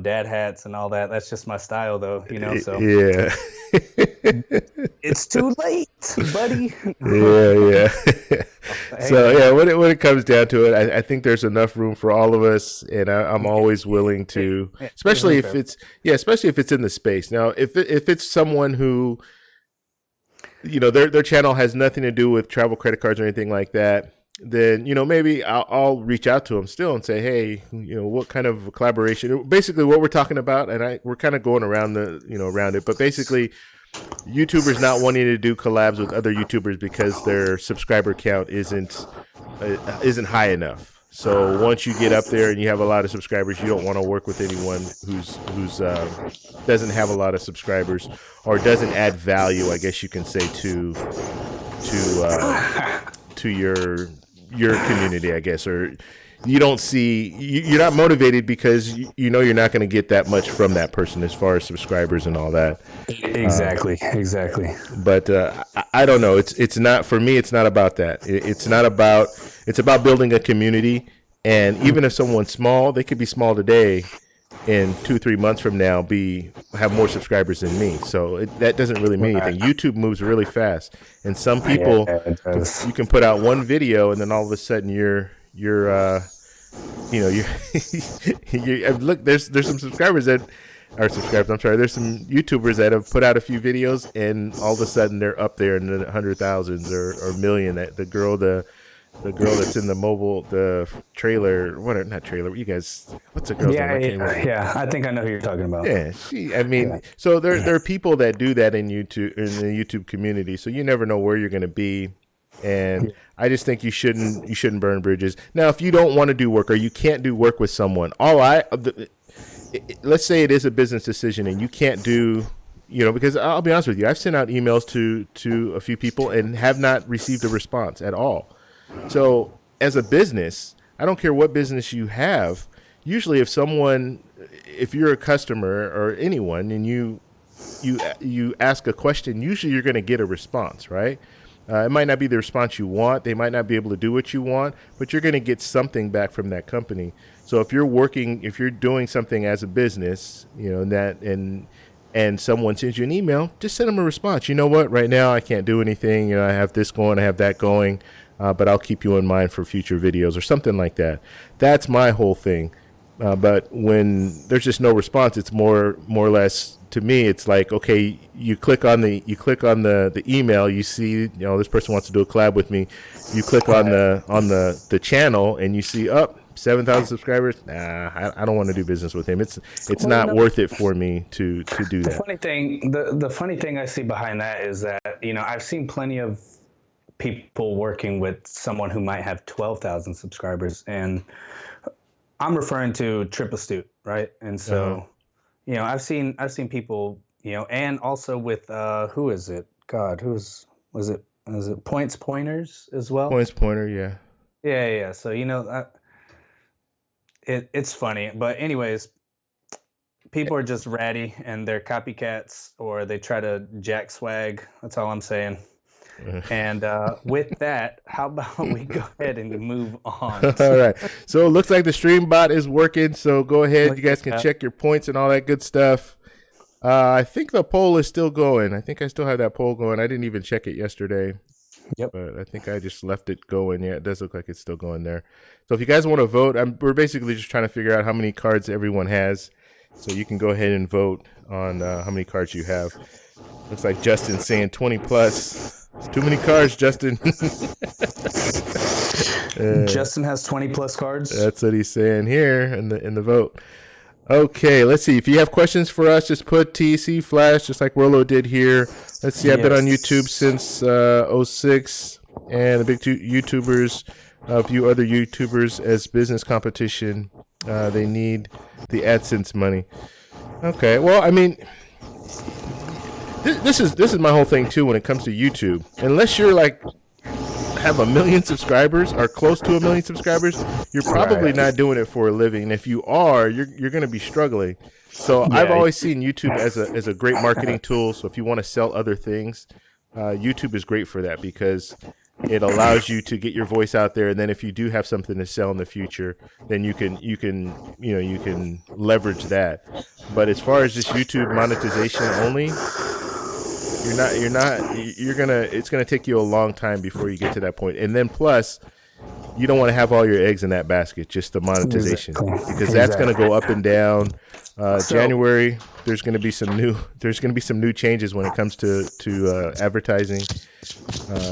dad hats and all that. That's just my style, though. So Yeah. it's too late, buddy. Yeah. Hey, So yeah, when it comes down to it, I think there's enough room for all of us, and I'm always willing to, especially if it's in the space. Now, if it's someone who, their channel has nothing to do with travel credit cards or anything like that, then maybe I'll reach out to them still and say, hey, what kind of collaboration? Basically, what we're talking about, and we're kind of going around around it, but basically, YouTubers not wanting to do collabs with other YouTubers because their subscriber count isn't high enough. So once you get up there and you have a lot of subscribers, you don't want to work with anyone who's doesn't have a lot of subscribers or doesn't add value, I guess you can say, to your community, I guess, or you're not motivated because you're not going to get that much from that person as far as subscribers and all that. Exactly. But I don't know. It's not, for me. It's not about that. It's about building a community. And even if someone's small, they could be small today, and 2-3 months from now have more subscribers than me. So that doesn't really mean anything. YouTube moves really fast, and some people, you can put out one video and then all of a sudden you're look, there's some subscribers that are subscribers. I'm sorry. There's some YouTubers that have put out a few videos and all of a sudden they're up there in the 100,000s or million. The girl that's in the trailer, not trailer, you guys, what's the girl's name? I think I know who you're talking about. Yeah, so there are people that do that in the YouTube community, so you never know where you're going to be. And I just think you shouldn't burn bridges. Now, if you don't want to do work or you can't do work with someone, let's say it is a business decision and you can't do, because I'll be honest with you, I've sent out emails to a few people and have not received a response at all. So as a business, I don't care what business you have. Usually if you're a customer or anyone and you ask a question, usually you're going to get a response, right? It might not be the response you want. They might not be able to do what you want, but you're going to get something back from that company. So if you're doing something as a business, and someone sends you an email, just send them a response. You know what? Right now I can't do anything. I have this going, I have that going, but I'll keep you in mind for future videos or something like that. That's my whole thing. But when there's just no response, it's more or less, to me, it's like, okay, you click on the email, you see, this person wants to do a collab with me. You click on the channel and you see, 7,000 subscribers, nah, I don't want to do business with him. It's Well, not worth it for me to do the that. funny thing, the funny thing I see behind that is that I've seen plenty of people working with someone who might have 12,000 subscribers, and I'm referring to Trip Astute, right? And Uh-huh. so, I've seen people, and also with who is it? God, was it? Was it Pointers as well? Points pointer, yeah. Yeah, yeah. So it's funny, but anyways, people are just ratty and they're copycats, or they try to jack swag. That's all I'm saying. And with that, how about we go ahead and move on All to right. So it looks like the stream bot is working. So go ahead. You look guys at can that. check your points and all that good stuff. I think the poll is still going. I think I still have that poll going. I didn't even check it yesterday, Yep. but I think I just left it going. Yeah, it does look like it's still going there. So if you guys want to vote, we're basically just trying to figure out how many cards everyone has. So you can go ahead and vote on how many cards you have. Looks like Justin's saying 20 plus. It's too many cards, Justin. Justin has 20 plus cards. That's what he's saying here in the vote. Okay, let's see. If you have questions for us, just put TEC Flash, just like Rollo did here. Let's see. I've been on YouTube since 06, and the big two YouTubers, a few other YouTubers as business competition. They need the AdSense money. Okay, well, I mean, this is my whole thing too when it comes to YouTube. Unless you're like have 1 million subscribers or close to 1 million subscribers, you're probably Right. not doing it for a living. And if you are, you're going to be struggling. So I've Yeah. always seen YouTube as a great marketing tool. So if you want to sell other things, YouTube is great for that because it allows you to get your voice out there. And then if you do have something to sell in the future, then you can leverage that. But as far as just YouTube monetization only, it's gonna take you a long time before you get to that point. And then plus, you don't want to have all your eggs in that basket, just the monetization, Exactly. because that's going to go up and down. So- January, there's going to be some new changes when it comes to advertising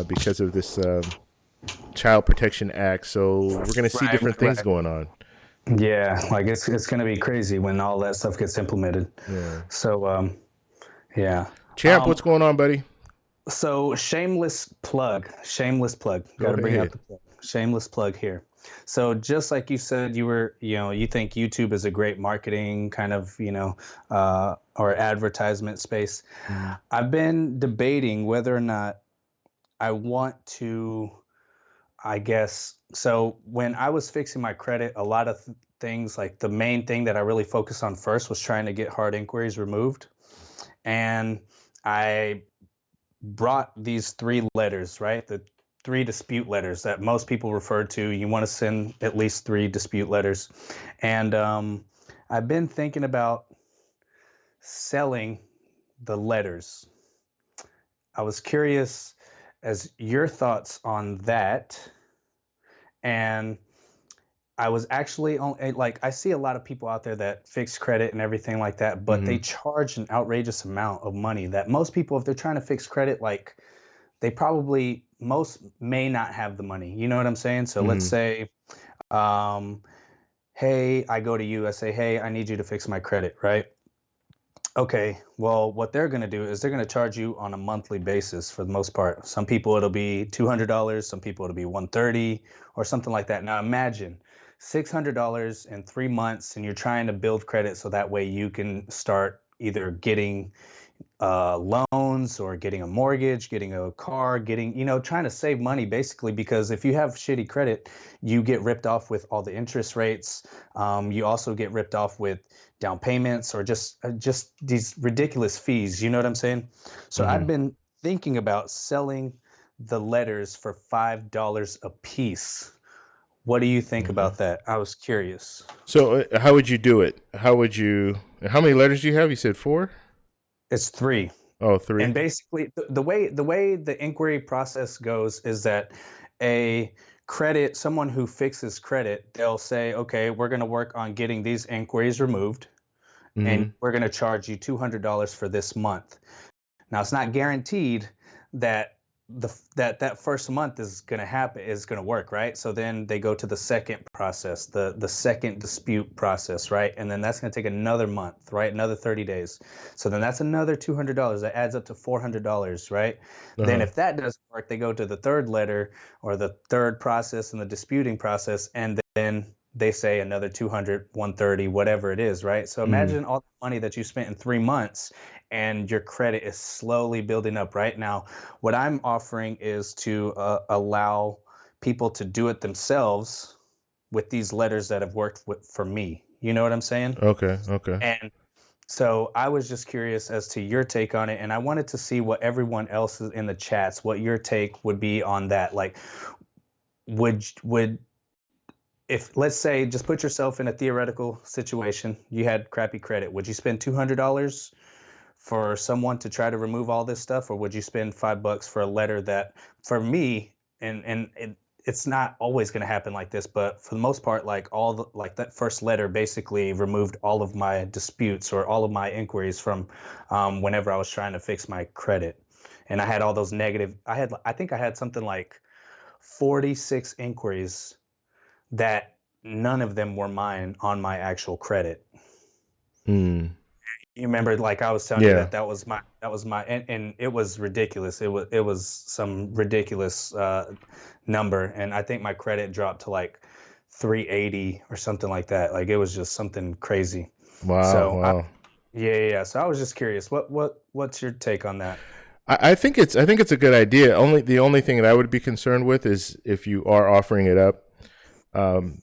because of this Child Protection Act. So we're going to see different things going on. Yeah, like it's going to be crazy when all that stuff gets implemented. Yeah. So yeah. Champ, what's going on, buddy? So shameless plug. Got to bring out the plug. Shameless plug here. So just like you said, you think YouTube is a great marketing kind of, or advertisement space. Mm-hmm. I've been debating whether or not I want to, I guess. So when I was fixing my credit, a lot of things, like the main thing that I really focused on first was trying to get hard inquiries removed. And I brought these 3 letters, right? The 3 dispute letters that most people refer to. You want to send at least 3 dispute letters. And I've been thinking about selling the letters. I was curious as your thoughts on that. And I was actually on, like, I see a lot of people out there that fix credit and everything like that, but they charge an outrageous amount of money that most people, if they're trying to fix credit, like, they probably, most may not have the money. You know what I'm saying? So let's say, hey, I go to you, I say, hey, I need you to fix my credit, right? Okay, well, what they're going to do is they're going to charge you on a monthly basis for the most part. Some people it'll be $200, some people it'll be $130 or something like that. Now imagine $600 in 3 months, and you're trying to build credit so that way you can start either getting loans or getting a mortgage, getting a car, trying to save money basically, because if you have shitty credit, you get ripped off with all the interest rates. You also get ripped off with down payments or just these ridiculous fees. You know what I'm saying? So I've been thinking about selling the letters for $5 a piece. What do you think about that? I was curious. So how would you do it? How many letters do you have? You said 4? It's 3. Oh, 3. And basically, the way the inquiry process goes is that someone who fixes credit, they'll say, okay, we're going to work on getting these inquiries removed, and we're going to charge you $200 for this month. Now, it's not guaranteed that that first month is going to happen, is going to work, right? So then they go to the second process, the second dispute process, right? And then that's going to take another month, right? Another 30 days. So then that's another $200. That adds up to $400, right? Then Uh-huh. if that doesn't work, they go to the third letter or the third process in the disputing process, and then they say another 200, 130, whatever it is, right? So Mm. imagine all the money that you spent in 3 months and your credit is slowly building up. Right now, what I'm offering is to allow people to do it themselves with these letters that have worked for me. You know what I'm saying? Okay. Okay. And so I was just curious as to your take on it, and I wanted to see what everyone else is in the chats, what your take would be on that. Like, would if, let's say, just put yourself in a theoretical situation, you had crappy credit, would you spend $200 for someone to try to remove all this stuff, or would you spend $5 for a letter that, for me, it's not always going to happen like this, but for the most part, like like that first letter basically removed all of my disputes or all of my inquiries from whenever I was trying to fix my credit, and I had all those negative. I think I had something like 46 inquiries that none of them were mine on my actual credit. Mm. You remember, like I was telling you Yeah. that was my and it was ridiculous. It was some ridiculous number, and I think my credit dropped to like 380 or something like that. Like it was just something crazy. Wow. So Wow. yeah. So I was just curious. What's your take on that? I think it's a good idea. The only thing that I would be concerned with is if you are offering it up, um,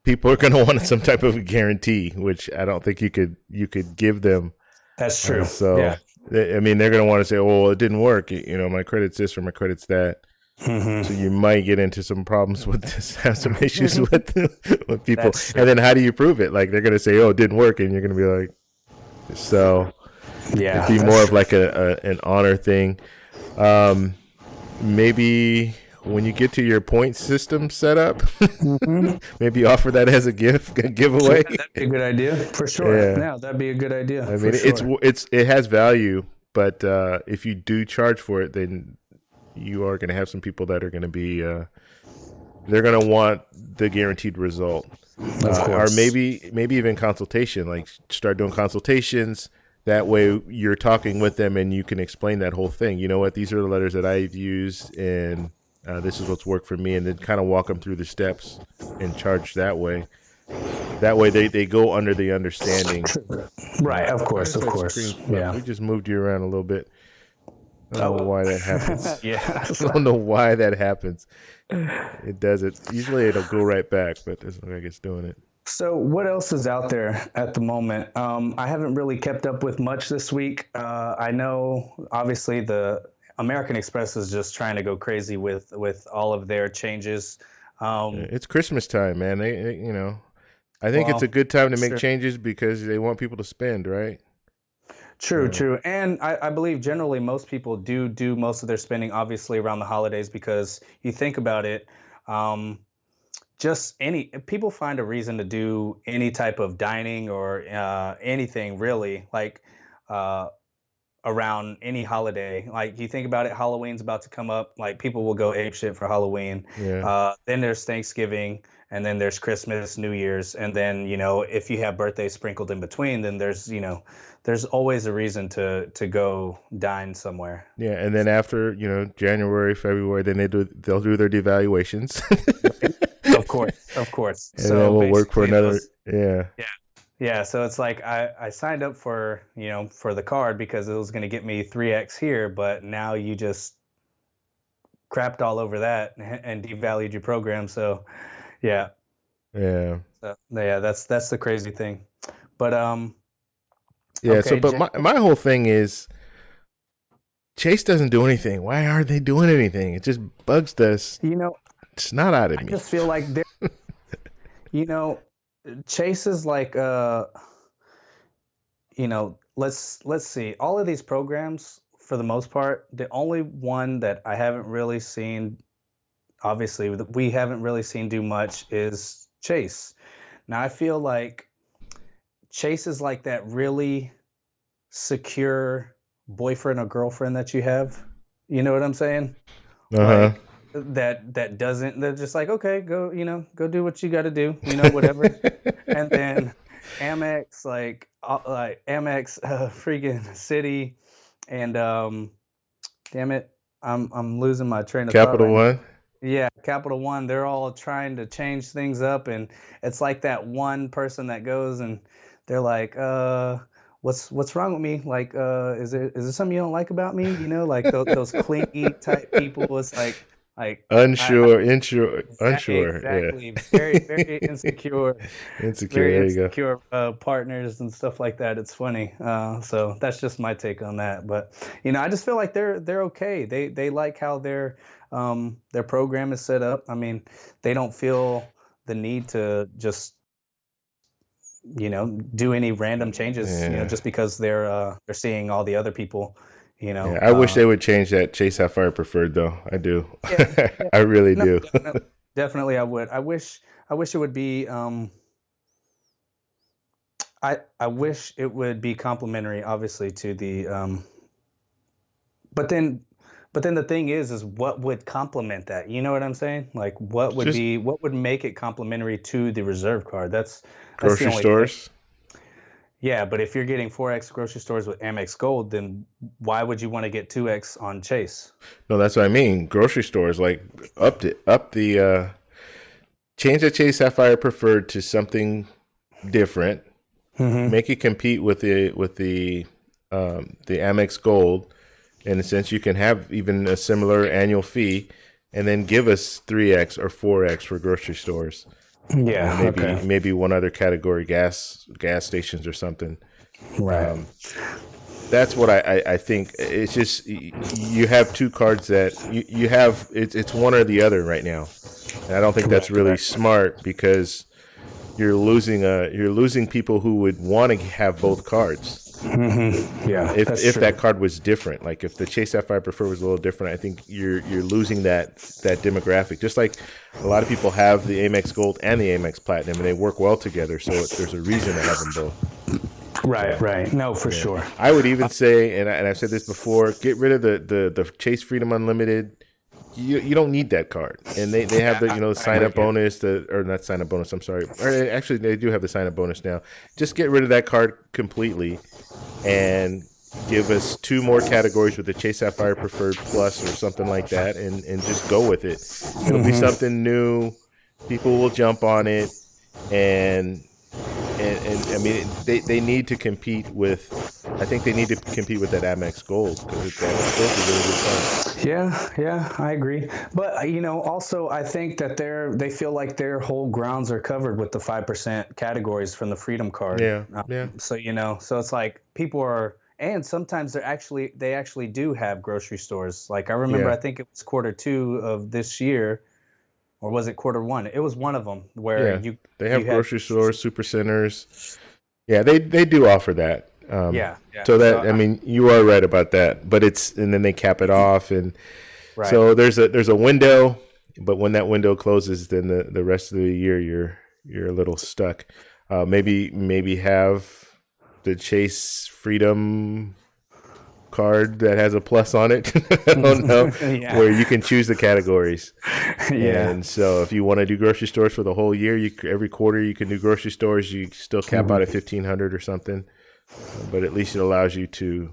people are going to want some type of guarantee, which I don't think you could give them. That's true. Yeah. So I mean, they're going to want to say, "Oh, well, it didn't work. You know, my credit's this or my credit's that." So Hmm. you might get into some problems with this, have some issues with people. That's true. And then how do you prove it? Like they're going to say, "Oh, it didn't work," and you're going to be like, "So." It'd Yeah, be more that's of true. like an honor thing. Um, maybe when you get to your point system set up, Hmm. maybe offer that as a gift, a Yeah, giveaway. that'd be a good idea for sure. Yeah, Yeah, that'd be a good idea I for mean sure. it has value, but if you do charge for it, then you are going to have some people that are going to be they're going to want the guaranteed result. Of Or course. maybe even consultation. Like start doing consultations. That way, you're talking with them, and you can explain that whole thing. You know what? These are the letters that I've used, and this is what's worked for me. And then kind of walk them through the steps and charge that way. That way, they go under the understanding. Right, of Why course, does of that screen course. flip? Yeah. We just moved you around a little bit. I don't know Oh, why that happens. yeah. I don't know why that happens. It does it. Usually, it'll go right back, but it doesn't look like it's doing it. So, what else is out there at the moment? I haven't really kept up with much this week. I know, obviously, the American Express is just trying to go crazy with all of their changes. Um, It's Christmas time, man. You know, I think it's a well, good time to that's make true. changes because they want people to spend, right? True, So true. And I believe generally most people do most of their spending obviously around the holidays because you think about it, um, just any people find a reason to do any type of dining or anything really, like uh, around any holiday. Like you think about it, Halloween's about to come up. Like people will go ape shit for Halloween. yeah, Then there's Thanksgiving, and then there's Christmas, New Year's, and then if you have birthdays sprinkled in between, then there's always a reason to go dine somewhere. yeah, and then after January, February, then they'll do their devaluations, Right? Of course, of course. and then So we'll work for basically, another. those. Yeah, Yeah. Yeah, so it's like I signed up for, for the card because it was going to get me 3x here, but now you just crapped all over that and devalued your program. So, yeah. yeah, Yeah, that's the crazy thing. But yeah. So, okay, but my whole thing is Chase doesn't do anything. Why aren't they doing anything? It just bugs us. you know, It's not out of I me. just feel like you know, Chase is like let's see. All of these programs for the most part, the only one that I haven't really seen, obviously that we haven't really seen do much, is Chase. Now I feel like Chase is like that really secure boyfriend or girlfriend that you have. You know what I'm saying? Uh-huh. Like that doesn't, they're just like, okay, go, go do what you got to do, whatever. And then Amex, like Amex, freaking City, and damn it, I'm losing my train of thought Capital right now. One. Yeah, Capital One, they're all trying to change things up, and it's like that one person that goes and they're like, what's wrong with me? Like, is there something you don't like about me? Like those clingy type people. It's like I Unsure, insure, unsure. exactly, very, very Yeah. insecure, Insecure. very There you go. insecure partners and stuff like that. It's funny. So that's just my take on that. But I just feel like they're okay. They like how their program is set up. I mean, they don't feel the need to just do any random changes. Yeah. Just because they're seeing all the other people. You Yeah. know. I wish they would change that Chase Sapphire Preferred though. I do. Yeah. Yeah. I really No, do. definitely, I would. I wish it would be. I wish it would be complimentary, obviously, to the. But then, the thing is what would complement that? You know what I'm saying? Like, Just what would make it complimentary to the reserve card? That's the grocery only thing. stores. Yeah, but if you're getting 4x grocery stores with Amex Gold, then why would you want to get 2x on Chase? No, that's what I mean. Grocery stores, like up the change the Chase Sapphire Preferred to something different. Hmm. Make it compete with the Amex Gold, in a sense you can have even a similar annual fee, and then give us 3x or 4x for grocery stores, and Yeah. maybe Okay. maybe one other category, gas stations or something. Right. Um, that's what I think. It's just you have two cards that you have. It's one or the other right now, and I don't think that's Right. really Right. smart because you're losing people who would want to have both cards. Yeah, that's If that true. card was different, like if the Chase Sapphire Prefer was a little different, I think you're losing that demographic. Just like a lot of people have the Amex Gold and the Amex Platinum, and they work well together. So there's a reason to have them both. Right. So Right. No, for yeah, sure. I would even say, and I've said this before, get rid of the Chase Freedom Unlimited. You don't need that card, and they have Yeah, the I sign agree. up bonus, or not sign up bonus. I'm sorry, or actually they do have the sign up bonus now. Just get rid of that card completely, and give us two more categories with the Chase Sapphire Preferred Plus or something like that, and just go with it. It'll be something new. People will jump on it, and and I mean they need to compete with. I think they need to compete with that Amex Gold because the Amex Gold's a really good card. Yeah, yeah, I agree. But also I think that they feel like their whole grounds are covered with the 5% categories from the Freedom Card. Yeah, yeah, So it's like people are, and sometimes they actually do have grocery stores. Like I remember, I yeah, think it was quarter 2 of this year, or was it quarter 1? It was one of them where yeah. They you have had grocery stores, super centers. Yeah, they do offer that. yeah, yeah. So So that I mean, you are right about that. But it's and then they cap it off, and right. so there's a window. But when that window closes, then the rest of the year you're a little stuck. Maybe have the Chase Freedom card that has a plus on it. I don't know, Yeah. where you can choose the categories. Yeah. And so if you want to do grocery stores for the whole year, every quarter you can do grocery stores. You still cap out at 1,500 or something, but at least it allows you to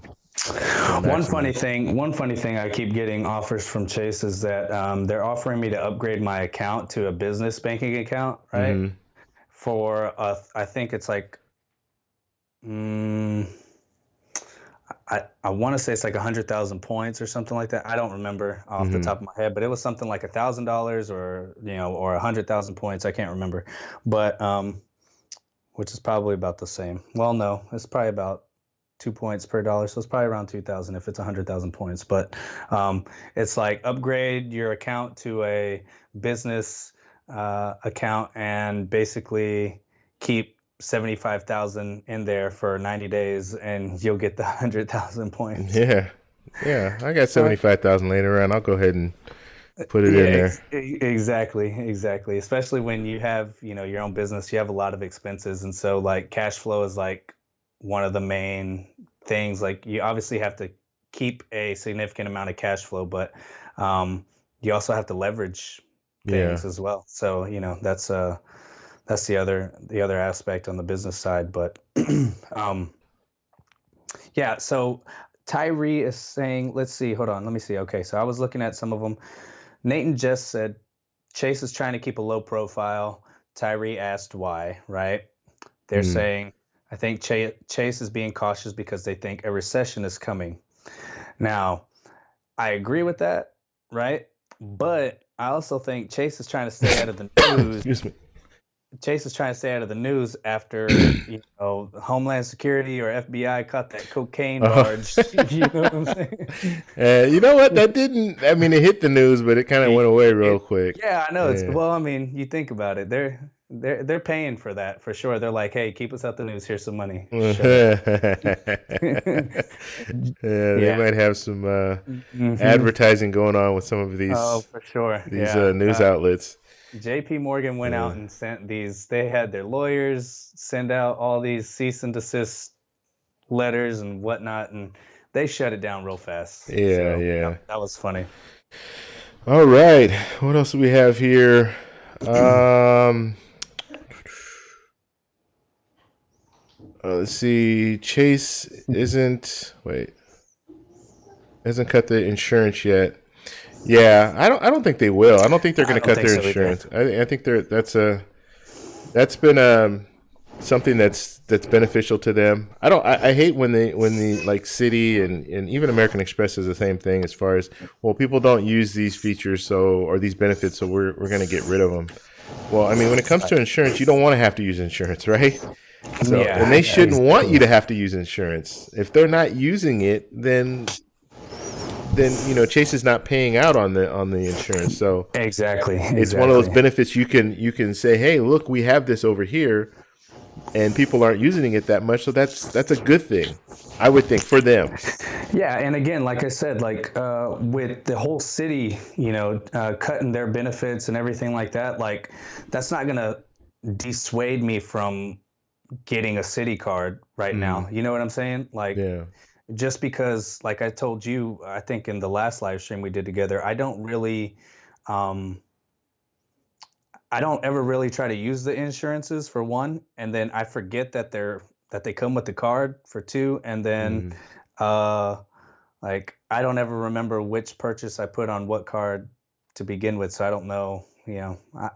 maximize. One funny thing I keep getting offers from Chase is that they're offering me to upgrade my account to a business banking account, right? Hmm. I think it's like, mm, I want to say it's like 100,000 points or something like that. I don't remember off the Hmm. top of my head, but it was something like $1,000 or 100,000 points. I can't remember, but which is probably about the same. Well, no, it's probably about 2 points per dollar, so it's probably around 2,000 if it's 100,000 points. But it's like upgrade your account to a business account and basically keep 75,000 in there for 90 days, and you'll get the 100,000 points. Yeah, yeah. I got Uh, 75,000 laying around. I'll go ahead and put it yeah, in there. exactly, exactly. Especially when you have, your own business, you have a lot of expenses, and so like cash flow is like one of the main things. Like you obviously have to keep a significant amount of cash flow, but you also have to leverage Yeah. things as well. So that's the other aspect on the business side. But um, yeah, so Tyree is saying, let's see, hold on, let me see. Okay, so I was looking at some of them. Nathan just said Chase is trying to keep a low profile. Tyree asked why, right? They're Hmm. saying, I think Chase is being cautious because they think a recession is coming. Now, I agree with that, right? But I also think Chase is trying to stay out of the news. Excuse me. Chase is trying to stay out of the news after Homeland Security or FBI caught that cocaine Uh, barge. You know what I'm saying? you know what? That didn't. I mean, it hit the news, but it kind of went away real quick. Yeah, I know. It's Yeah. well, I mean, you think about it. They're paying for that for sure. They're like, hey, keep us out the news. Here's some money. Shut up. Yeah, they Yeah. might have some Hmm. advertising going on with some of Oh, for sure. these Yeah. news outlets. JP Morgan went out Uh, and sent these, they had their lawyers send out all these cease and desist letters and whatnot, and they shut it down real fast. yeah, So yeah. that was funny. All right. What else do we have here? Um, let's see. Chase hasn't cut the insurance yet. Yeah, I don't think they will. I don't think they're I going to don't cut think their so either. insurance. I think that's been something that's beneficial to them. I hate when the like City and even American Express is the same thing as far as, well, people don't use these features or these benefits, so we're going to get rid of them. Well, I mean, when it comes to insurance, you don't want to have to use insurance, right? So, and Yeah, they yeah, shouldn't want exactly. you to have to use insurance. If they're not using it, then Chase is not paying out on the insurance. So Exactly, it's one of those exactly. benefits you can say, hey, look, we have this over here, and people aren't using it that much, so that's a good thing, I would think, for them. Yeah, and again, like I said, like with the whole city, cutting their benefits and everything like that, like that's not gonna dissuade me from getting a city card right now. Mm, You know what I'm saying? Like yeah. just because, like I told you, I think in the last live stream we did together, um, I don't ever really try to use the insurances for one, and then I forget that they come with the card for two, and then Mm, uh like I don't ever remember which purchase I put on what card to begin with, so I don't know.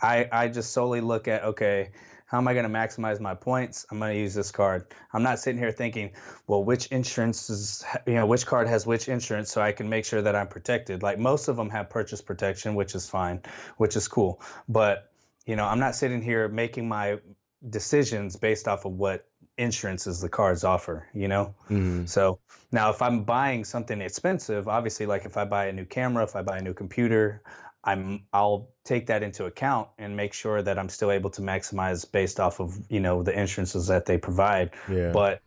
I just solely look at, okay, how am I going to maximize my points? I'm going to use this card. I'm not sitting here thinking, well, which card has which insurance, so I can make sure that I'm protected. Like most of them have purchase protection, which is fine, which is cool. But I'm not sitting here making my decisions based off of what insurances the cards offer. mm, So now, if I'm buying something expensive, obviously, like if I buy a new camera, if I buy a new computer, I'll take that into account and make sure that I'm still able to maximize based off of the insurances that they provide. yeah. But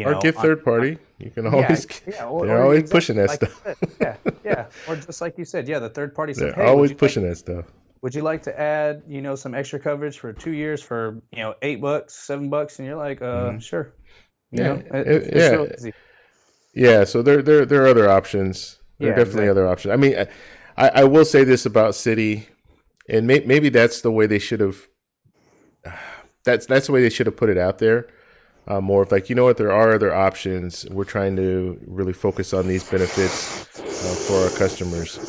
Or get third on party. You can yeah, always yeah, they're or always pushing exactly that like you stuff. said, yeah, yeah, or just like you said, yeah, the third party says, They're hey, always pushing that stuff. would you like to add some extra coverage for 2 years for $8, $7, and you're like, Hmm. sure, Yeah, it's yeah, real easy. yeah. So there are other options. There are Yeah, definitely other exactly. options. I mean, I will say this about City, and maybe that's the way they should have. That's the way they should have put it out there. More of like, what, there are other options. We're trying to really focus on these benefits for our customers,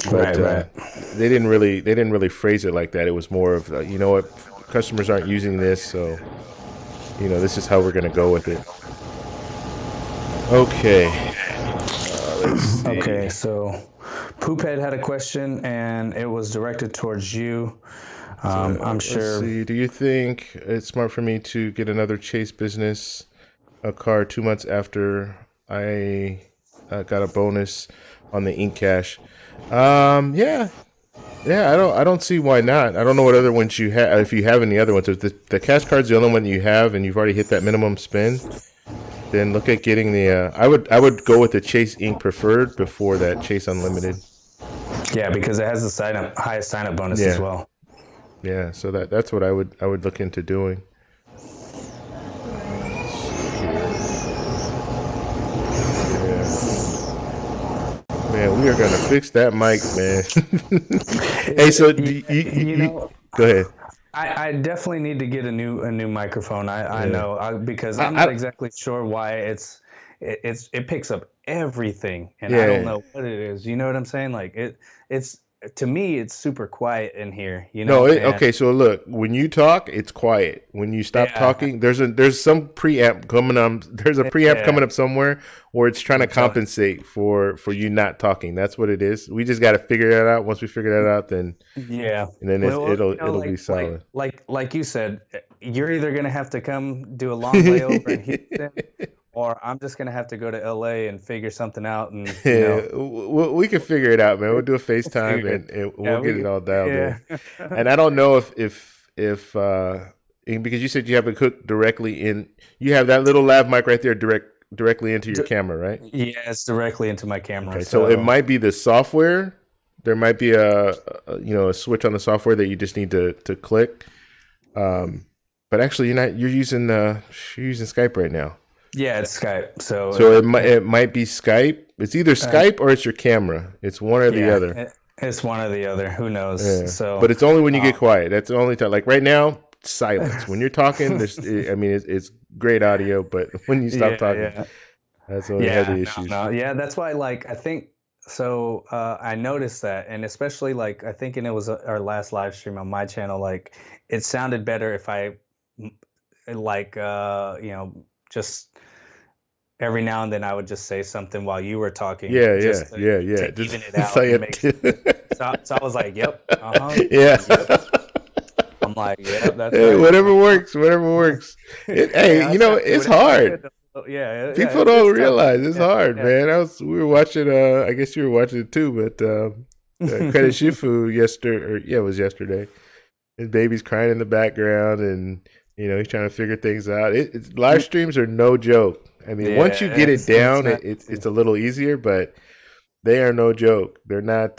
but Right, right. they didn't really phrase it like that. It was more of, what, customers aren't using this, so this is how we're going to go with it. Okay, let's see. Okay, so Poophead had a question and it was directed towards you. I'm Let's sure. see. Do you think it's smart for me to get another Chase business a car 2 months after I got a bonus on the ink cash? Yeah, yeah. I don't see why not. I don't know what other ones you have. If you have any other ones, if the cash card's the only one you have, and you've already hit that minimum spend, then look at getting the. I would go with the Chase Ink Preferred before that Chase Unlimited. Yeah, because it has the highest sign up bonus as Yeah, well. yeah. So that's what I would look into doing. Let's see here. Yeah. We are gonna fix that mic, man. Hey, so go ahead. I definitely need to get a new microphone. I Yeah. know because I'm not I exactly sure why it picks up everything, and I don't yeah. know what it is. You know what I'm saying? Like it's to me it's super quiet in here. No, And okay. So look, when you talk, it's quiet. When you stop yeah, talking, there's some preamp coming up. There's a preamp yeah, coming up somewhere where it's trying to compensate for you not talking. That's what it is. We just got to figure that out. Once we figure that out, then yeah. and then Well, it'll be solid. like you said, you're either gonna have to come do a long layover in Houston, or I'm just gonna have to go to LA and figure something out, and Yeah, we can figure it out, man. We'll do a we'll FaceTime figure it. and we'll Yeah, get it all dialed in. yeah. And I don't know if because you said you have it hooked directly in, you have that little lav mic right there directly into your D- camera, right? yeah, it's directly into my camera. Okay, so it So might be the software. There might be a switch on the software that you just need to click. But actually, you're using Skype right now. yeah, it's Skype. So it might be Skype. It's either Skype or it's your camera. It's one or the yeah, other. it's one or the other. Who knows? Yeah. But So it's only when you get quiet. That's the only time. Like right now, silence. When you're talking, it's great audio, but when you stop yeah, talking, yeah. that's when we have the Yeah, issues. no, yeah, that's why like I think so I noticed that, and especially like I think and it was our last live stream on my channel, like it sounded better if I like just every now and then I would just say something while you were talking Yeah, yeah, just yeah, yeah. to Just even it out say and make it. so I was like, yep, uh-huh, Yeah. yep. I'm like, yep, that's Hey, right. whatever works, whatever works. Hey, Hey, I said it's whatever I hard. could. Yeah, yeah, People don't it's tough. realize it's Yeah, hard, yeah. man. We were watching. I guess you were watching it too, but Credit Shifu yesterday, or yeah, it was yesterday. His baby's crying in the background, and he's trying to figure things out. Live streams are no joke. I mean, once you Yeah, get it it's down, not it's a little easier, but they are no joke. They're not.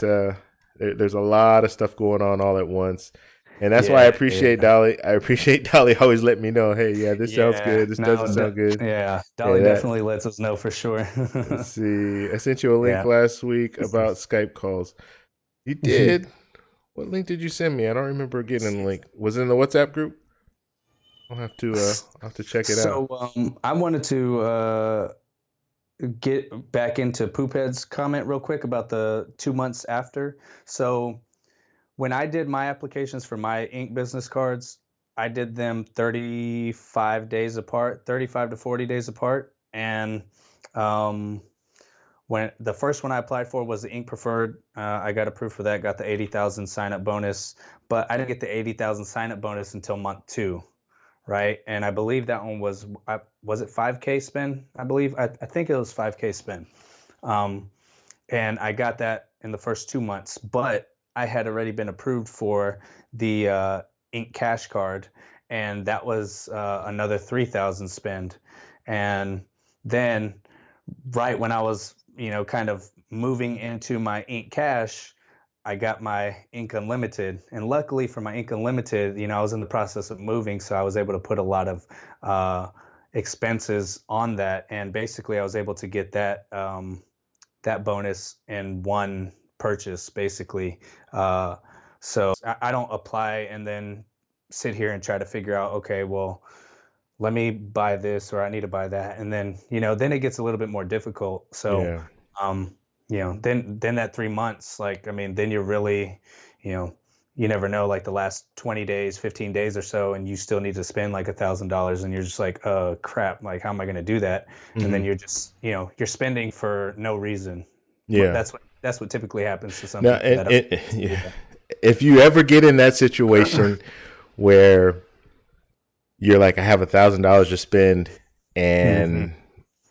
There's a lot of stuff going on all at once, and that's why I yeah, appreciate yeah. Dolly. I appreciate Dolly always let me know, hey, yeah, this sounds Yeah, good. This no, doesn't sound good. yeah, Yeah, Dolly that. definitely lets us know for sure. Let's see. I sent you a link Yeah. last week about Skype calls. You did. What link did you send me? I don't remember getting a link. Was it in the WhatsApp group? I'll have to check it out. So I wanted to get back into Poophead's comment real quick about the 2 months after. So when I did my applications for my ink business cards, I did them 35 days apart, 35 to 40 days apart. And um, when the first one I applied for was the ink preferred, I got approved for that, got the 80,000 sign up bonus, but I didn't get the 80,000 sign up bonus until month two. Right. And I believe that one was it 5K spend? I believe, I think it was 5K spend. Um, and I got that in the first 2 months, but I had already been approved for the Ink Cash card, and that was another 3,000 spend. And then, right when I was, kind of moving into my Ink Cash, I got my Ink Unlimited, and luckily for my Ink Unlimited, I was in the process of moving, so I was able to put a lot of expenses on that, and basically I was able to get that bonus in one purchase, basically. So I don't apply and then sit here and try to figure out, okay, well, let me buy this or I need to buy that, and then then it gets a little bit more difficult. So, Yeah. um, then that 3 months, like I mean, then you're really, you know, you never know, like the last 20 days, 15 days or so, and you still need to spend like $1,000, and you're just like, crap, like how am I going to do that? And then Hmm. you're just, you're spending for no reason. Yeah. That's what typically happens to some Now, people that do yeah. that. If you ever get in that situation where you're like, I have $1,000 to spend, Hmm. and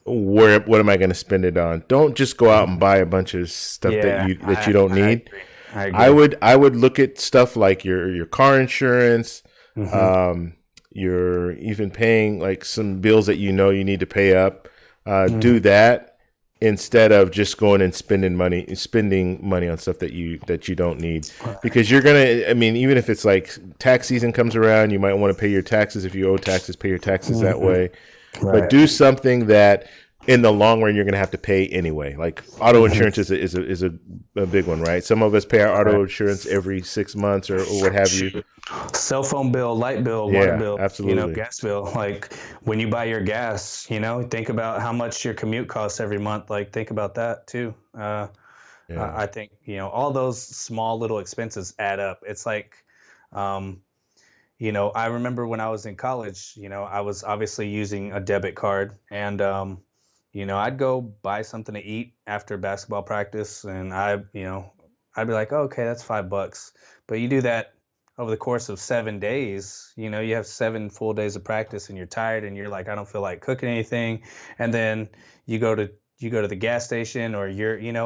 what am I going to spend it on? Don't just go out and buy a bunch of stuff that Yeah, you don't I need. agree. I I agree. would I would look at stuff like your car insurance. Hmm. You're even paying like some bills that you need to pay up. Do Hmm. that instead of just going and spending money on stuff that you don't need, because you're gonna. I mean, even if it's like tax season comes around, you might want to pay your taxes. If you owe taxes, pay your taxes that Hmm. way. But Right. do something that in the long run you're going to have to pay anyway. Like auto insurance is a big one, right? Some of us pay our auto Right. insurance every 6 months or what have you. Cell phone bill, light bill, water Yeah, bill, absolutely. gas bill. Like when you buy your gas, think about how much your commute costs every month. Like think about that too. Yeah. I think all those small little expenses add up. It's like, um, I remember when I was in college, I was obviously using a debit card, and I'd go buy something to eat after basketball practice, and I'd be like, oh, okay, that's $5. But you do that over the course of 7 days, you have 7 full days of practice, and you're tired, and you're like, I don't feel like cooking anything, and then you go to you go to the gas station, or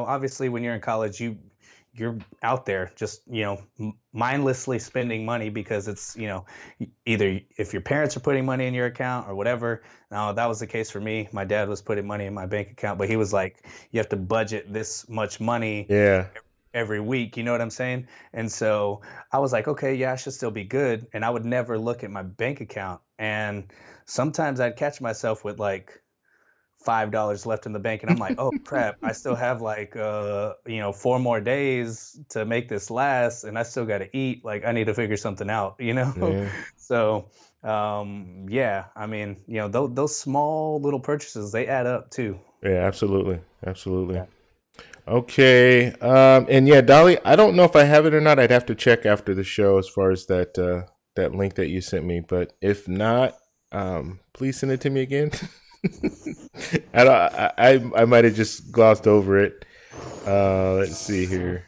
obviously when you're in college, you're out there just mindlessly spending money because it's either if your parents are putting money in your account or whatever. Now that was the case for me. My dad was putting money in my bank account, but he was like, you have to budget this much money Yeah. every week, you know what I'm saying? And so I was like, okay, yeah, I should still be good, and I would never look at my bank account, and sometimes I'd catch myself with like $5 left in the bank, and I'm like, oh crap, I still have like 4 more days to make this last, and I still got to eat. Like I need to figure something out. Yeah. So yeah, I mean, those small little purchases, they add up too. Yeah, absolutely. Absolutely. Yeah. Okay. And yeah, Dolly, I don't know if I have it or not. I'd have to check after the show as far as that link that you sent me. But if not, please send it to me again. I don't. I might have just glossed over it. Let's see here.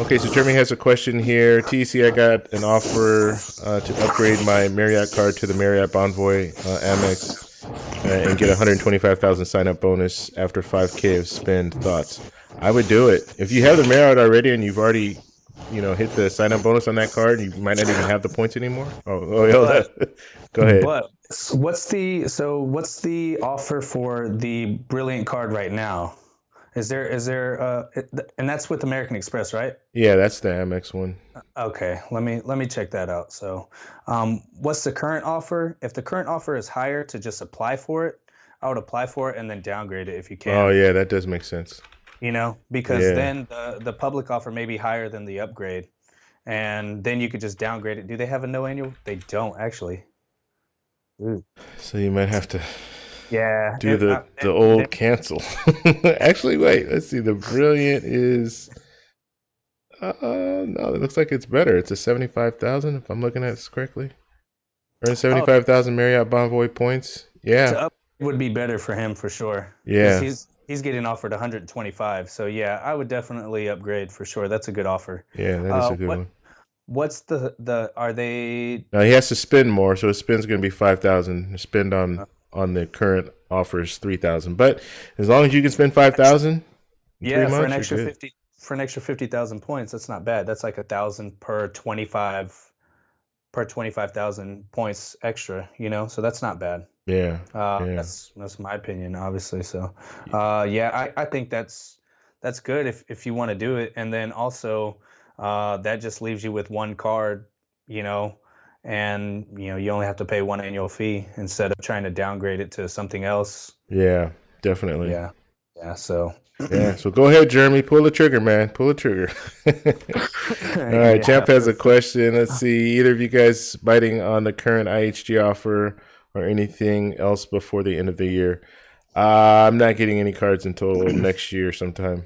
Okay, so Jeremy has a question here. TC, I got an offer to upgrade my Marriott card to the Marriott Bonvoy Amex and get 125,000 sign up bonus after 5K of spend. Thoughts? I would do it. If you have the Marriott already and you've already, hit the sign up bonus on that card, you might not even have the points anymore. But Go ahead. but what's the offer for the Brilliant card right now? And that's with American Express, right? Yeah, that's the Amex one. Okay, let me check that out. So, what's the current offer? If the current offer is higher, to just apply for it, I would apply for it and then downgrade it if you Oh can. yeah, that does make sense. Because Yeah. then the public offer may be higher than the upgrade, and then you could just downgrade it. Do they have a no annual? They don't actually. Ooh. So you might have to Yeah, do the old cancel. Actually, wait. Let's see. The Brilliant is. No, it looks like it's better. It's a 75,000 if I'm looking at this correctly. Earn oh, 75,000 Marriott Bonvoy points. to Yeah. up would be better for him for sure because Yeah. he's getting offered 125. So yeah, I would definitely upgrade for sure. That's a good offer. Yeah, that is Uh, a good what one. what's the are they? Now he has to spend more, so his spend's going to be 5,000. Spend on the current offer is 3,000. But as long as you can spend 5,000 in three Yeah, for an months, you're extra good. 50,000 points, that's not bad. That's like 1,000 per 25,000 points extra. So that's not bad. Yeah. Yeah. That's my opinion, obviously. So, yeah, I think that's good if you want to do it, and then also that just leaves you with one card, you know, and you only have to pay one annual fee instead of trying to downgrade it to something else. Yeah. Definitely. Yeah, yeah. So, Yeah, so go ahead, Jeremy. Pull the trigger, man. Pull the trigger. All right, yeah, Champ has a question. Let's see. Either of you guys biting on the current IHG offer or anything else before the end of the year? I'm not getting any cards until next year sometime.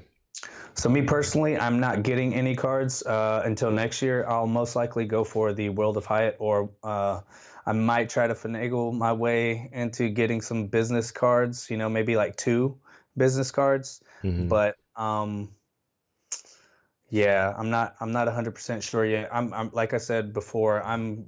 So me personally, I'm not getting any cards until next year. I'll most likely go for the World of Hyatt, or I might try to finagle my way into getting some business cards. Maybe like 2 business cards. Hmm. But yeah, I'm not 100% sure yet. I'm like I said before, I'm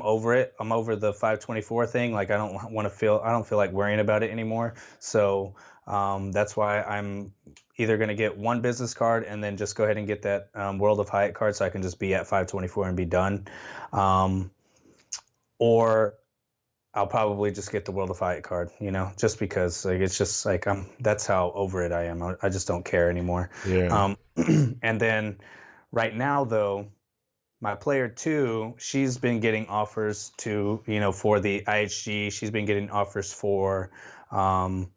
over it. I'm over the 524 thing. Like I don't feel like worrying about it anymore. So that's why I'm either going to get one business card and then just go ahead and get that World of Hyatt card so I can just be at 524 and be done. Um, or I'll probably just get the World of Hyatt card, just because like it's just like that's how over it I am. I just don't care anymore. Yeah. Um, and then right now though, my player two, she's been getting offers to, for the IHG. She's been getting offers for um,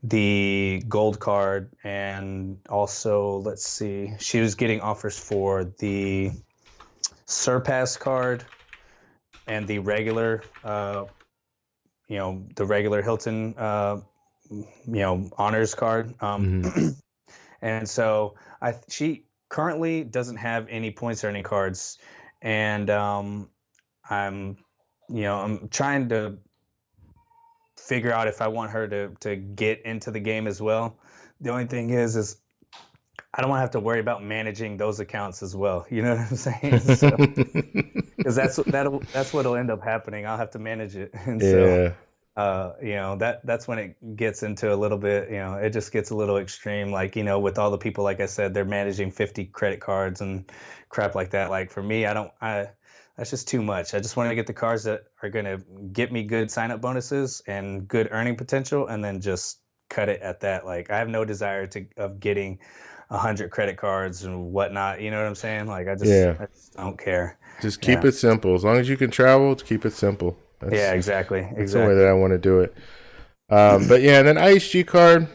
the gold card, and also, let's see, she was getting offers for the Surpass card and the regular, the regular Hilton, honors card. Hmm. And so she currently doesn't have any points earning cards, and I'm, I'm trying to figure out if I want her to get into the game as well. The only thing is I don't want to have to worry about managing those accounts as well. You know what I'm saying? So because that's what'll end up happening. I'll have to manage it, and so Yeah. that's when it gets into a little bit, it just gets a little extreme, like, with all the people, like I said, they're managing 50 credit cards and crap like that. Like for me, I that's just too much. I just want to get the cards that are going to get me good sign up bonuses and good earning potential, and then just cut it at that. Like I have no desire of getting 100 credit cards and whatnot. You know what I'm saying? Like Yeah. I just don't care. Just keep Yeah. it simple. As long as you can travel, keep it simple. Yeah, exactly. That's the way that Exactly. I want to do it. But yeah, and then IHG card.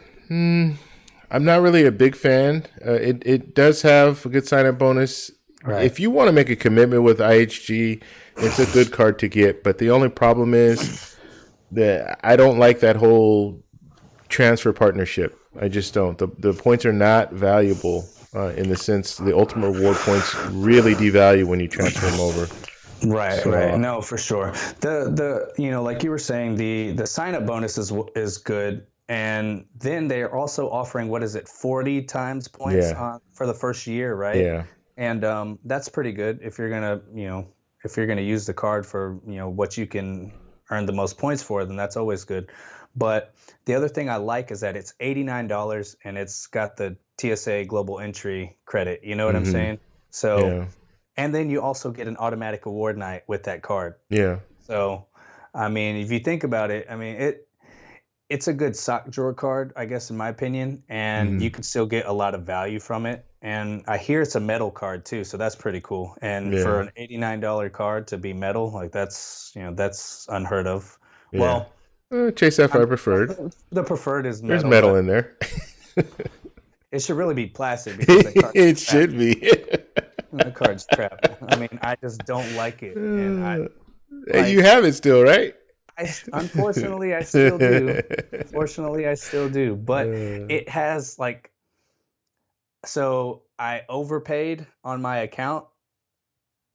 I'm not really a big fan. It does have a good sign up bonus. Right. If you want to make a commitment with IHG, it's a good card to get. But the only problem is that I don't like that whole transfer partnership. I just don't. The points are not valuable in the sense the ultimate reward points really devalue when you transfer them over. Right, So right. No, for sure. Like you were saying, the sign up bonus is good, and then they're also offering, what is it, 40 times points yeah, on for the first year, right? yeah, And that's pretty good if you're gonna, if you're gonna use the card for, what you can earn the most points for, then that's always good. But the other thing I like is that it's $89 and it's got the TSA global entry credit. You know what I'm hmm, saying? So, yeah, and then you also get an automatic award night with that card. yeah, So, I mean, if you think about it, I mean, it's a good sock drawer card, I guess, in my opinion, and hmm, you can still get a lot of value from it. And I hear it's a metal card too, so that's pretty cool. And for yeah, an $89 card to be metal, like that's unheard of. yeah. Well, Chase Sapphire preferred. the preferred is There's metal, metal but in there. it should really be plastic because that card's It crap. should be. That card's crap. I mean, I just don't like it, and I Hey, you like have it still, right? unfortunately, I still do. Unfortunately, I still do. But Uh, it has like, so I overpaid on my account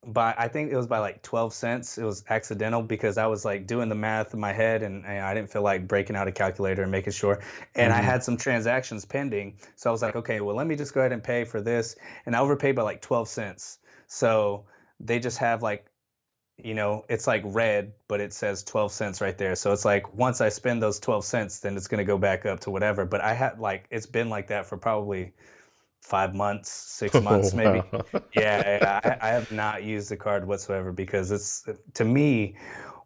by, I think it was by like 12 cents. It was accidental because I was like doing the math in my head, and I didn't feel like breaking out a calculator and making sure. And I mhm. had some transactions pending. So I was like, okay, well, let me just go ahead and pay for this. And I overpaid by like 12 cents. So they just have like, it's like red, but it says 12 cents right there. So it's like once I spend those 12 cents, then it's going to go back up to whatever. But I had like, it's been like that for probably 5 months, 6 months, Oh maybe. wow. Yeah, I have not used the card whatsoever because it's, to me,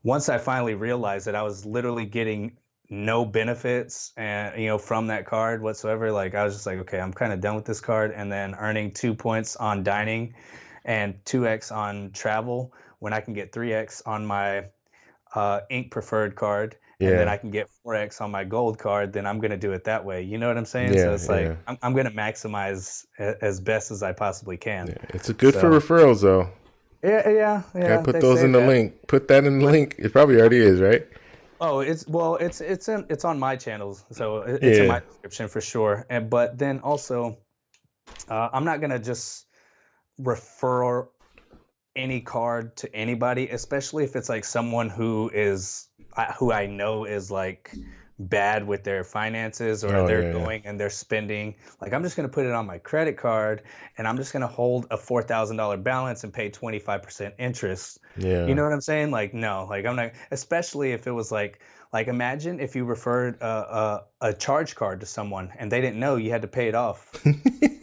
once I finally realized that I was literally getting no benefits and from that card whatsoever, like I was just like, okay, I'm kind of done with this card. And then earning 2 points on dining and 2x on travel when I can get 3x on my ink preferred card, and then Yeah, I can get 4x on my gold card, then I'm going to do it that way. You know what I'm saying? So yeah, it's like yeah, I'm going to maximize as best as I possibly can. yeah. It's a good for So referrals though. yeah, yeah, Gotta yeah. put They those say in the that, link. Put that in the but link. It probably already is, right? oh, it's on my channels, so it's in Yeah. my description for sure. And but then also, I'm not going to just refer any card to anybody, especially if it's like someone who I know is like bad with their finances, or Oh they're yeah, yeah, going and they're spending. Like I'm just gonna put it on my credit card, and I'm just gonna hold a $4,000 balance and pay 25% interest. You yeah. know what I'm saying? Like no, like I'm not. Especially if it was like imagine if you referred a charge card to someone and they didn't know you had to pay it off,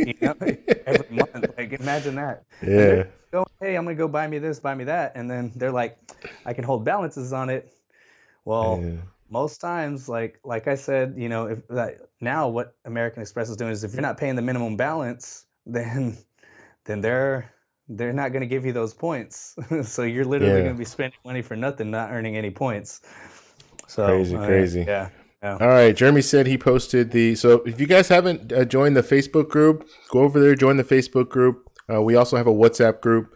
you know, every month. Like imagine that. And they're Yeah, going, hey, I'm gonna go buy me this, buy me that, and then they're like, I can hold balances on it. Well, yeah, most times, like I said, if that now what American Express is doing is if you're not paying the minimum balance, then they're they're not going to give you those points. So you're literally Yeah, going to be spending money for nothing, not earning any points. So, crazy, I mean, crazy. yeah, yeah. All right, Jeremy said he posted the. So if you guys haven't joined the Facebook group, go over there, join the Facebook group. We also have a WhatsApp group.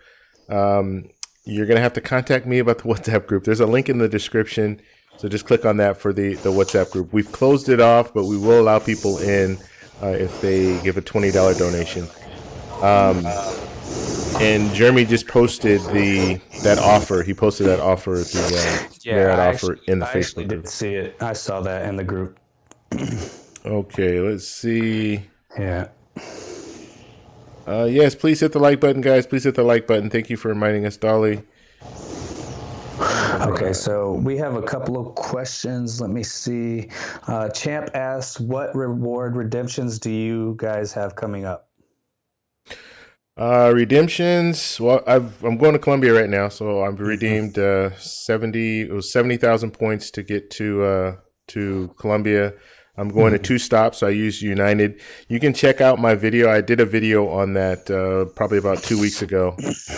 Um, you're gonna have to contact me about the WhatsApp group. There's a link in the description, so just click on that for the WhatsApp group. We've closed it off, but we will allow people in if they give a $20 donation. And Jeremy just posted that offer. He posted that offer, the Yeah, Marriott offer, in the I actually Facebook did group. see it. I saw that in the group. Okay, let's see. Yeah. Yes, please hit the like button, guys. Please hit the like button. Thank you for reminding us, Dolly. Okay, so we have a couple of questions. Let me see. Champ asks, what reward redemptions do you guys have coming up? Redemptions. Well, I'm going to Colombia right now, so I've redeemed 70. It was 70,000 points to get to Colombia. I'm going to 2 stops. So I used United. You can check out my video. I did a video on that probably about 2 weeks ago,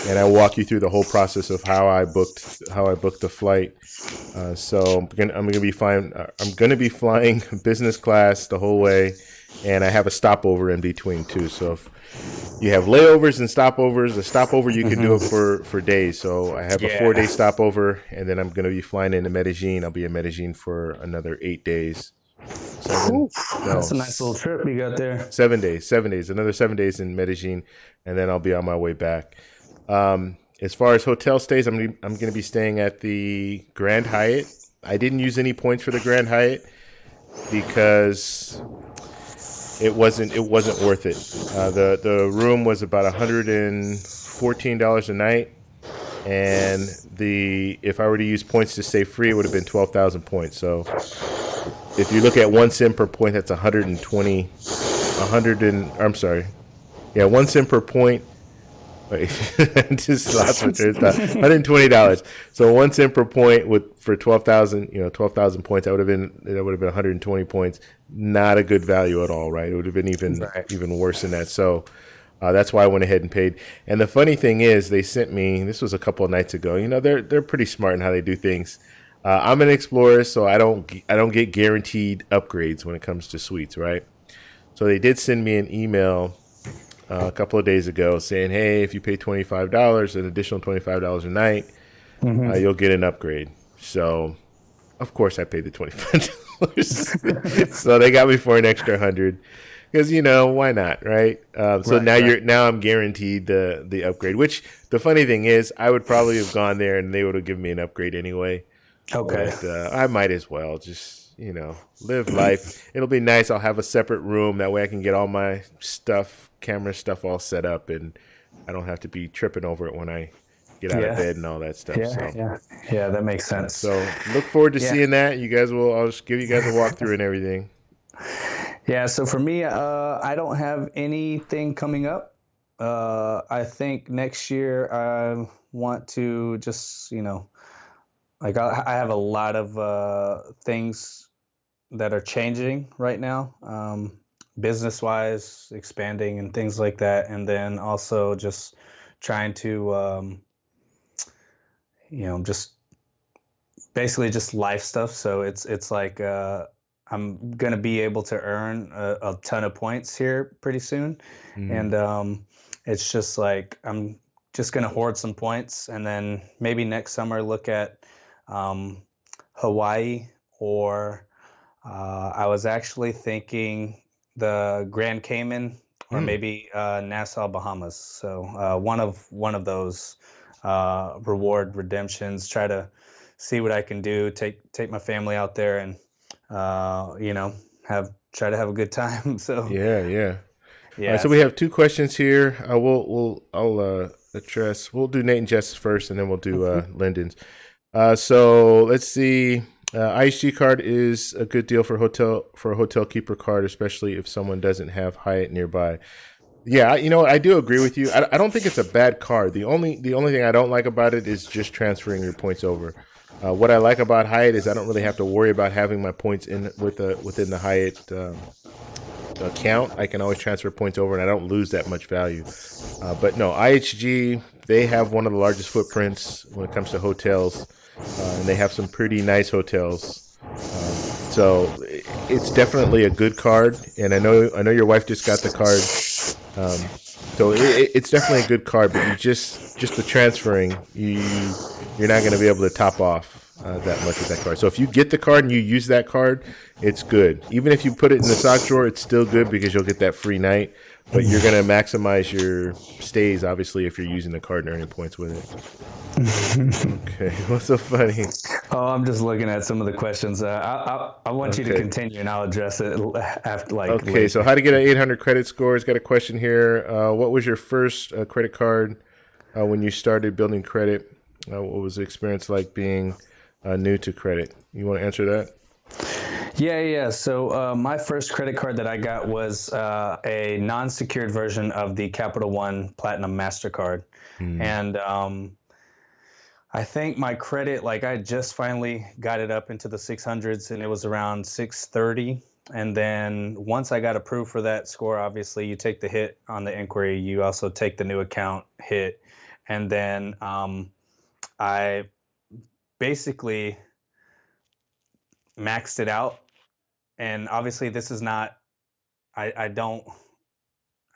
and I walk you through the whole process of how I booked the flight. So I'm gonna be flying. I'm gonna be flying business class the whole way, and I have a stopover in between too. So if you have layovers and stopovers, a stopover you can do it for days. So I have a 4-day stopover, and then I'm gonna be flying into Medellin. I'll be in Medellin for another 8 days. That's a nice little trip you got there. 7 days, another 7 days in Medellin, and then I'll be on my way back. As far as hotel stays, I'm going to be staying at the Grand Hyatt. I didn't use any points for the Grand Hyatt because it wasn't worth it. The room was about $114 a night, and if I were to use points to stay free, it would have been 12,000 points. So if you look at 1 cent per point, that's 120. 1 cent per point. Wait, just lost my train of thought. $120. So 1 cent per point for 12,000. 12,000 points. That would have been 120 points. Not a good value at all, right? It would have been even worse than that. So that's why I went ahead and paid. And the funny thing is, they sent me. This was a couple of nights ago. They're pretty smart in how they do things. I'm an explorer, so I don't get guaranteed upgrades when it comes to suites, right? So they did send me an email a couple of days ago saying, hey, if you pay $25, an additional $25 a night, you'll get an upgrade. So, of course, I paid the $25. So they got me for an extra 100 because why not, right? Now I'm guaranteed the upgrade. Which the funny thing is, I would probably have gone there and they would have given me an upgrade anyway. Okay. But I might as well just live life. It'll be nice. I'll have a separate room. That way I can get all my camera stuff all set up, and I don't have to be tripping over it when I get out of bed and all that stuff. Yeah, that makes sense. So look forward to seeing that. I'll just give you guys a walkthrough and everything. Yeah, so for me, I don't have anything coming up. I think next year I want to just, I have a lot of things that are changing right now, business-wise, expanding and things like that, and then also just trying to, just basically just life stuff. So it's like I'm gonna be able to earn a ton of points here pretty soon, and it's just like I'm just gonna hoard some points, and then maybe next summer look at Hawaii, or I was actually thinking the Grand Cayman, or maybe Nassau, Bahamas. So one of those reward redemptions. Try to see what I can do. Take my family out there and try to have a good time. So yeah. All right, so we have 2 questions here. I'll address. We'll do Nate and Jess first, and then we'll do Lyndon's. So let's see. IHG card is a good deal for a hotel keeper card, especially if someone doesn't have Hyatt nearby. Yeah, I do agree with you. I don't think it's a bad card. The only thing I don't like about it is just transferring your points over. What I like about Hyatt is I don't really have to worry about having my points within the Hyatt account, I can always transfer points over, and I don't lose that much value. But no, IHG, they have one of the largest footprints when it comes to hotels, and they have some pretty nice hotels. So it's definitely a good card, and I know your wife just got the card. So it's definitely a good card, but you just the transferring, you're not going to be able to top off that much with that card. So if you get the card and you use that card, it's good. Even if you put it in the sock drawer, it's still good because you'll get that free night. But you're going to maximize your stays, obviously, if you're using the card and earning points with it. Okay, what's so funny? Oh, I'm just looking at some of the questions. I want you to continue, and I'll address it after, like. Okay, later. so how to get an 800 credit score? It's got a question here. What was your first credit card when you started building credit? What was the experience like being new to credit? You want to answer that? Yeah. So my first credit card that I got was a non-secured version of the Capital One Platinum MasterCard, and I think my credit, like I just finally got it up into the 600s, and it was around 630. And then once I got approved for that score, obviously you take the hit on the inquiry. You also take the new account hit, and then I basically maxed it out. And obviously, this is not. I don't.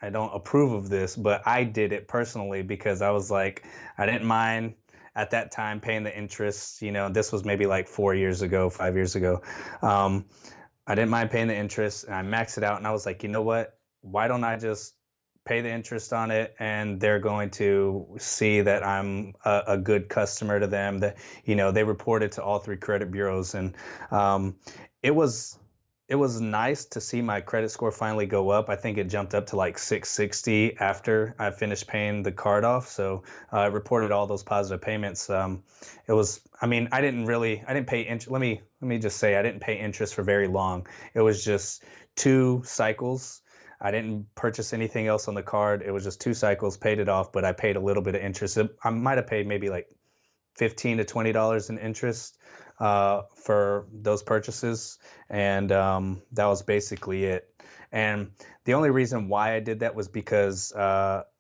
I don't approve of this, but I did it personally because I was like, I didn't mind at that time paying the interest. You know, this was maybe like 4 years ago, 5 years ago. Um, I didn't mind paying the interest, and I maxed it out. And I was like, you know what? Why don't I just pay the interest on it, and they're going to see that I'm a good customer to them. That they reported to all three credit bureaus, and it was it was nice to see my credit score finally go up. I think it jumped up to like 660 after I finished paying the card off. So I reported all those positive payments. It was, I mean, I didn't pay interest. Let me just say, I didn't pay interest for very long. It was just 2 cycles. I didn't purchase anything else on the card. It was just 2 cycles, paid it off, but I paid a little bit of interest. I might have paid maybe like $15 to $20 in interest for those purchases, and that was basically it. And the only reason why I did that was because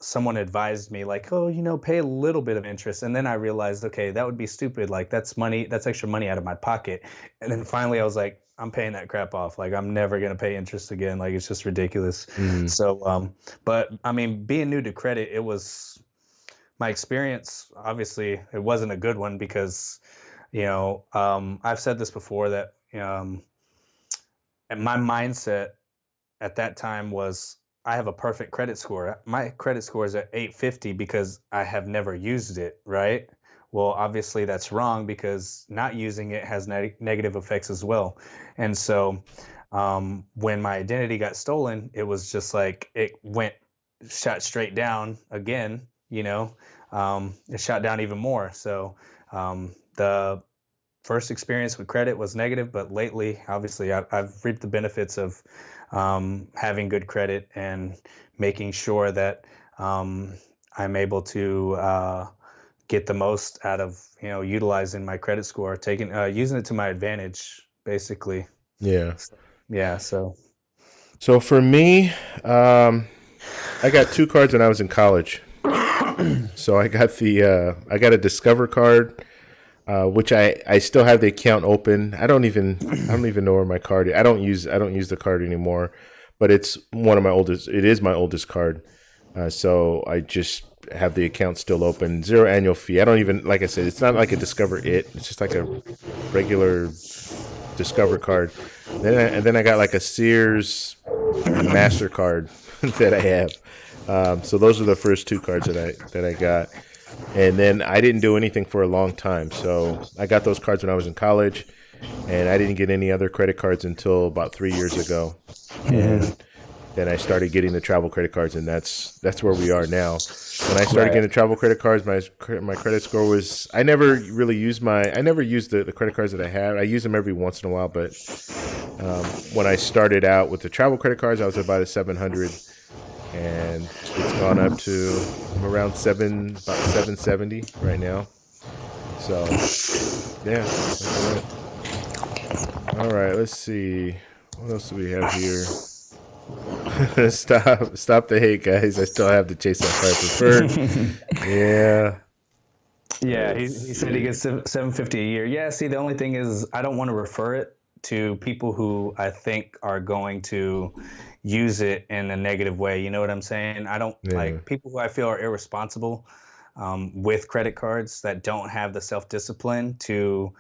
someone advised me, like, oh, pay a little bit of interest. And then I realized, okay, that would be stupid. Like, that's money, that's extra money out of my pocket. And then finally, I was like, I'm paying that crap off. Like, I'm never gonna pay interest again. Like, it's just ridiculous. So, but I mean, being new to credit, it was my experience. Obviously, it wasn't a good one because I've said this before that and my mindset at that time was I have a perfect credit score. My credit score is at 850 because I have never used it, right? Well, obviously that's wrong because not using it has negative effects as well. And so when my identity got stolen, it was just like it shot straight down again, it shot down even more. So the first experience with credit was negative, but lately, obviously, I've reaped the benefits of having good credit and making sure that I'm able to get the most out of utilizing my credit score, using it to my advantage, basically. Yeah. Yeah. So. So for me, I got 2 cards when I was in college. So I got I got a Discover card, which I still have the account open. I don't even know where my card is. I don't use the card anymore, but it's one of my oldest. It is my oldest card. So I just have the account still open. 0 annual fee. I don't even, like I said, it's not like a Discover It. It's just like a regular Discover card. Then I got like a Sears MasterCard that I have. So those are the first 2 cards that I got. And then I didn't do anything for a long time. So I got those cards when I was in college, and I didn't get any other credit cards until about 3 years ago. And then I started getting the travel credit cards, and that's where we are now. When I started getting the travel credit cards, my credit score was, I never used the credit cards that I had. I use them every once in a while, but when I started out with the travel credit cards, I was about a 700, and it's gone up to about 770 right now. So yeah, that's it. All right, let's see. What else do we have here? Stop the hate, guys. I still have the Chase Sapphire Preferred. Yeah. Yeah, Let's he said he see. gets 750 a year. Yeah, see, the only thing is I don't want to refer it to people who I think are going to use it in a negative way. You know what I'm saying? I don't Yeah. like people who I feel are irresponsible with credit cards that don't have the self-discipline to,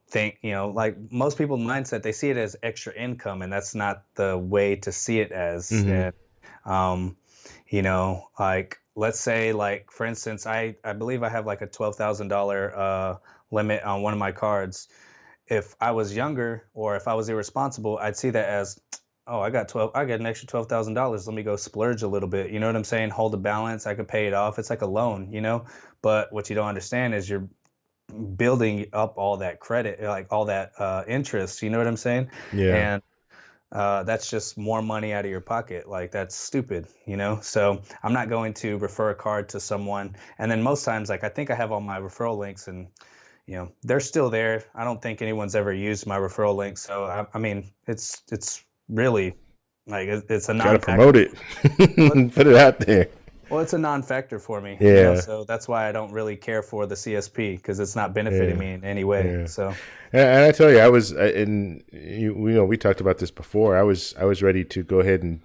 think, like most people's mindset, they see it as extra income, and that's not the way to see it as. Hmm. And um, like let's say, like for instance, I believe I have like a $12,000 limit on one of my cards. If I was younger or if I was irresponsible, I'd see that as, oh, I got an extra $12,000. Let me go splurge a little bit. You know what I'm saying? Hold a balance. I could pay it off. It's like a loan. But what you don't understand is you're building up all that credit, like all that interest. You know what I'm saying? Yeah. And that's just more money out of your pocket. Like that's stupid. So I'm not going to refer a card to someone. And then most times, like I think I have all my referral links, and they're still there. I don't think anyone's ever used my referral link. So I mean, it's really like it's a Gotta non-factor. promote it. Well, Put it out there. well, it's a non-factor for me. Yeah. So that's why I don't really care for the CSP because it's not benefiting Yeah. me in any way. Yeah. So And I tell you, I was, and we talked about this before. I was ready to go ahead and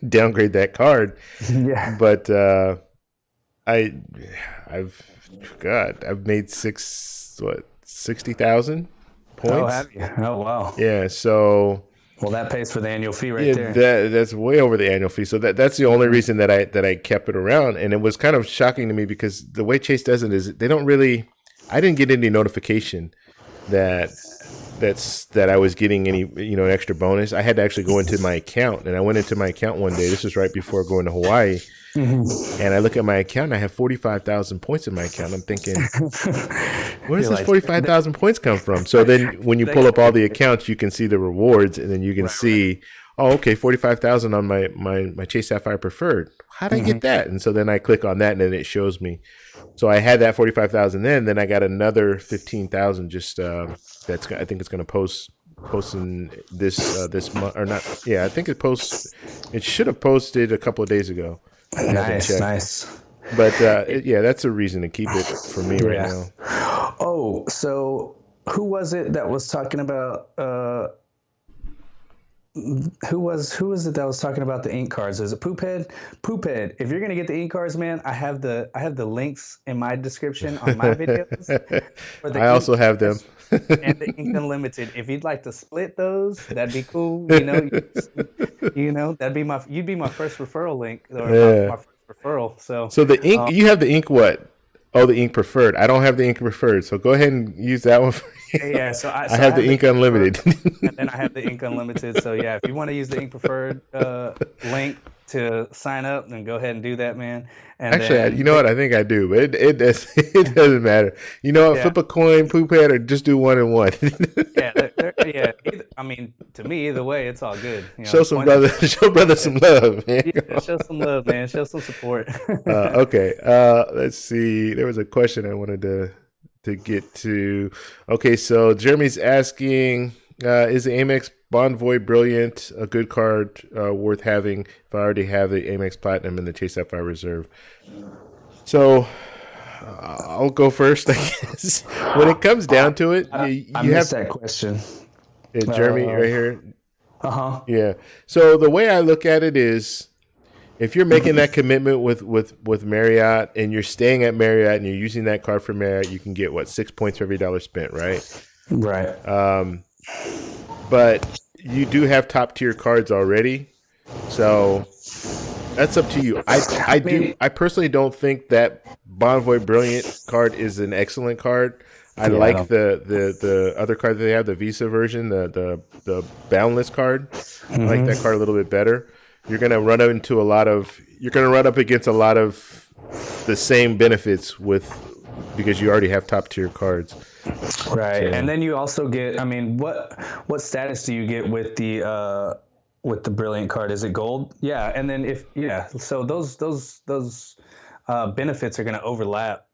downgrade that card, yeah. but I, I've, God, I've made 60,000 Oh, points. have you? Oh, wow. Yeah, so Well, that pays for the annual fee right yeah, there. that's way over the annual fee. So that's the only reason that I kept it around, and it was kind of shocking to me because the way Chase does it is they don't really. I didn't get any notification that that I was getting any an extra bonus. I had to actually go into my account, and I went into my account one day. This was right before going to Hawaii, and I look at my account, and I have 45,000 points in my account. I'm thinking, where does You're this like, 45,000 points come from? So then when you pull up all the accounts, you can see the rewards, and then you can see, oh, okay, 45,000 on my Chase Sapphire Preferred. How did I get that? And so then I click on that, and then it shows me. So I had that 45,000 then I got another 15,000 just I think it's going to post in this month or not. Yeah, I think it should have posted a couple of days ago. I haven't nice, checked. nice. But yeah, that's a reason to keep it for me right Yeah. now. Oh, so who was it that was talking about? Who was it that was talking about the ink cards? Is it Poophead? Poophead. If you're gonna get the ink cards, man, I have the links in my description on my videos for the I ink also have them. and the ink unlimited. If you'd like to split those, that'd be cool. You'd be my first referral link or Yeah. my first referral. So So the ink, you have the ink what? Oh, the ink preferred. I don't have the ink preferred. So go ahead and use that one for you. yeah, so I I have the ink unlimited. and then I have the ink unlimited. So yeah, if you want to use the ink preferred link to sign up, then go ahead and do that, man. And Actually, then you know what? I think I do, but it doesn't matter. You know what? yeah, Flip a coin, poop head, or just do one and one. yeah, yeah. I mean, to me, either way, it's all good. Show some Point brother, show brother some love, man. yeah, show some love, man. Show some support. Okay. Let's see. There was a question I wanted to get to. Okay, so Jeremy's asking, is the Amex Bonvoy Brilliant a good card worth having if I already have the Amex Platinum and the Chase Sapphire Reserve? So I'll go first, I guess. When it comes down to it, I you missed have that question. Jeremy right here. Uh-huh. Yeah. So the way I look at it is, if you're making that commitment with Marriott and you're staying at Marriott and you're using that card for Marriott, you can get 6 points for every dollar spent, right? Right. But you do have top tier cards already, so that's up to you. I personally don't think that Bonvoy Brilliant card is an excellent card. I like the other card that they have, the Visa version, the Boundless card. I like that card a little bit better. You're gonna run up against a lot of the same benefits because you already have top tier cards. Right. So, And then you also get, I mean, what status do you get with the Brilliant card? Is it gold? Yeah. And then so those benefits are going to overlap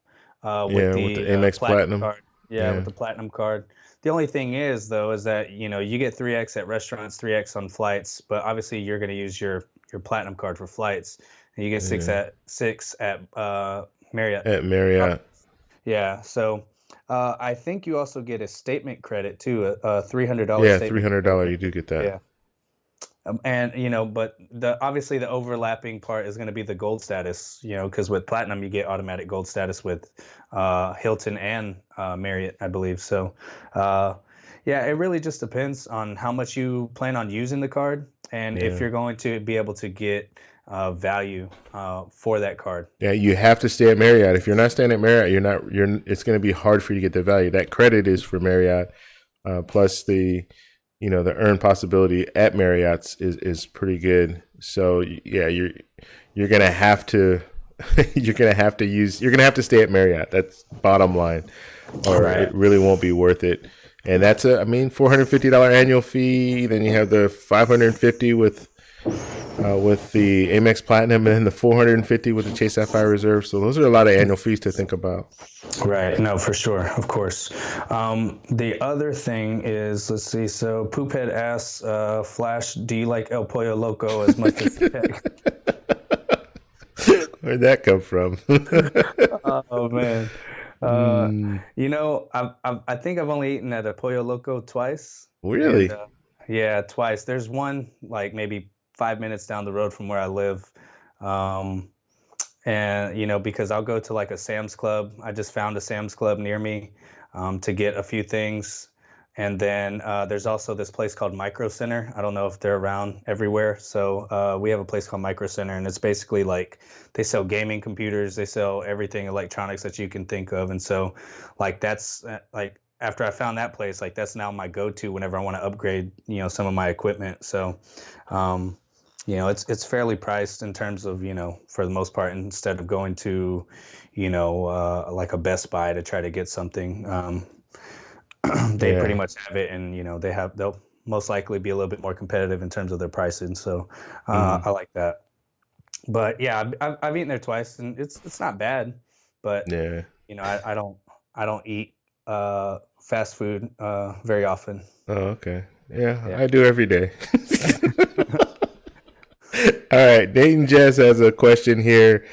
with with the Amex Platinum. card. Yeah, with the Platinum card. The only thing is, though, is that you get 3x at restaurants, 3x on flights, but obviously you're going to use your platinum card for flights, and you get Yeah. 6 at Marriott. At Marriott. Yeah, so I think you also get a statement credit too, a $300 Yeah, statement $300. credit. You do get that. Yeah. And but obviously the overlapping part is going to be the gold status, because with platinum you get automatic gold status with Hilton and Marriott, I believe. So, yeah, it really just depends on how much you plan on using the card and if Yeah. you're going to be able to get value for that card. Yeah, you have to stay at Marriott. If you're not staying at Marriott, it's going to be hard for you to get the value. That credit is for Marriott, plus the earn possibility at Marriott's is pretty good. So yeah, you're going to have to you're going to have to stay at Marriott. That's bottom line, or Right. it really won't be worth it. And that's $450 annual fee. Then you have the $550 with the Amex Platinum, and then the $450 with the Chase Sapphire Reserve. So those are a lot of annual fees to think about. Right. No, for sure. Of course. The other thing is, let's see. So Poophead asks, Flash, do you like El Pollo Loco as much as TEC? Where'd that come from? Oh man. I think I've only eaten at a Pollo Loco twice. Really? And, yeah, twice. There's one like maybe 5 minutes down the road from where I live. And because I'll go to like a Sam's Club. I just found a Sam's Club near me to get a few things. And then there's also this place called Micro Center. I don't know if they're around everywhere. So we have a place called Micro Center, and it's basically like they sell gaming computers, they sell everything electronics that you can think of. And so, like that's like after I found that place, like that's now my go-to whenever I want to upgrade, some of my equipment. So, it's fairly priced in terms of, for the most part, instead of going to, like a Best Buy to try to get something. They pretty much have it, and they'll most likely be a little bit more competitive in terms of their pricing. So I like that. But yeah, I've eaten there twice, and it's not bad. But Yeah. I don't eat fast food very often. Oh, okay. Yeah, Yeah. I do every day. All right, Dayton Jess has a question here.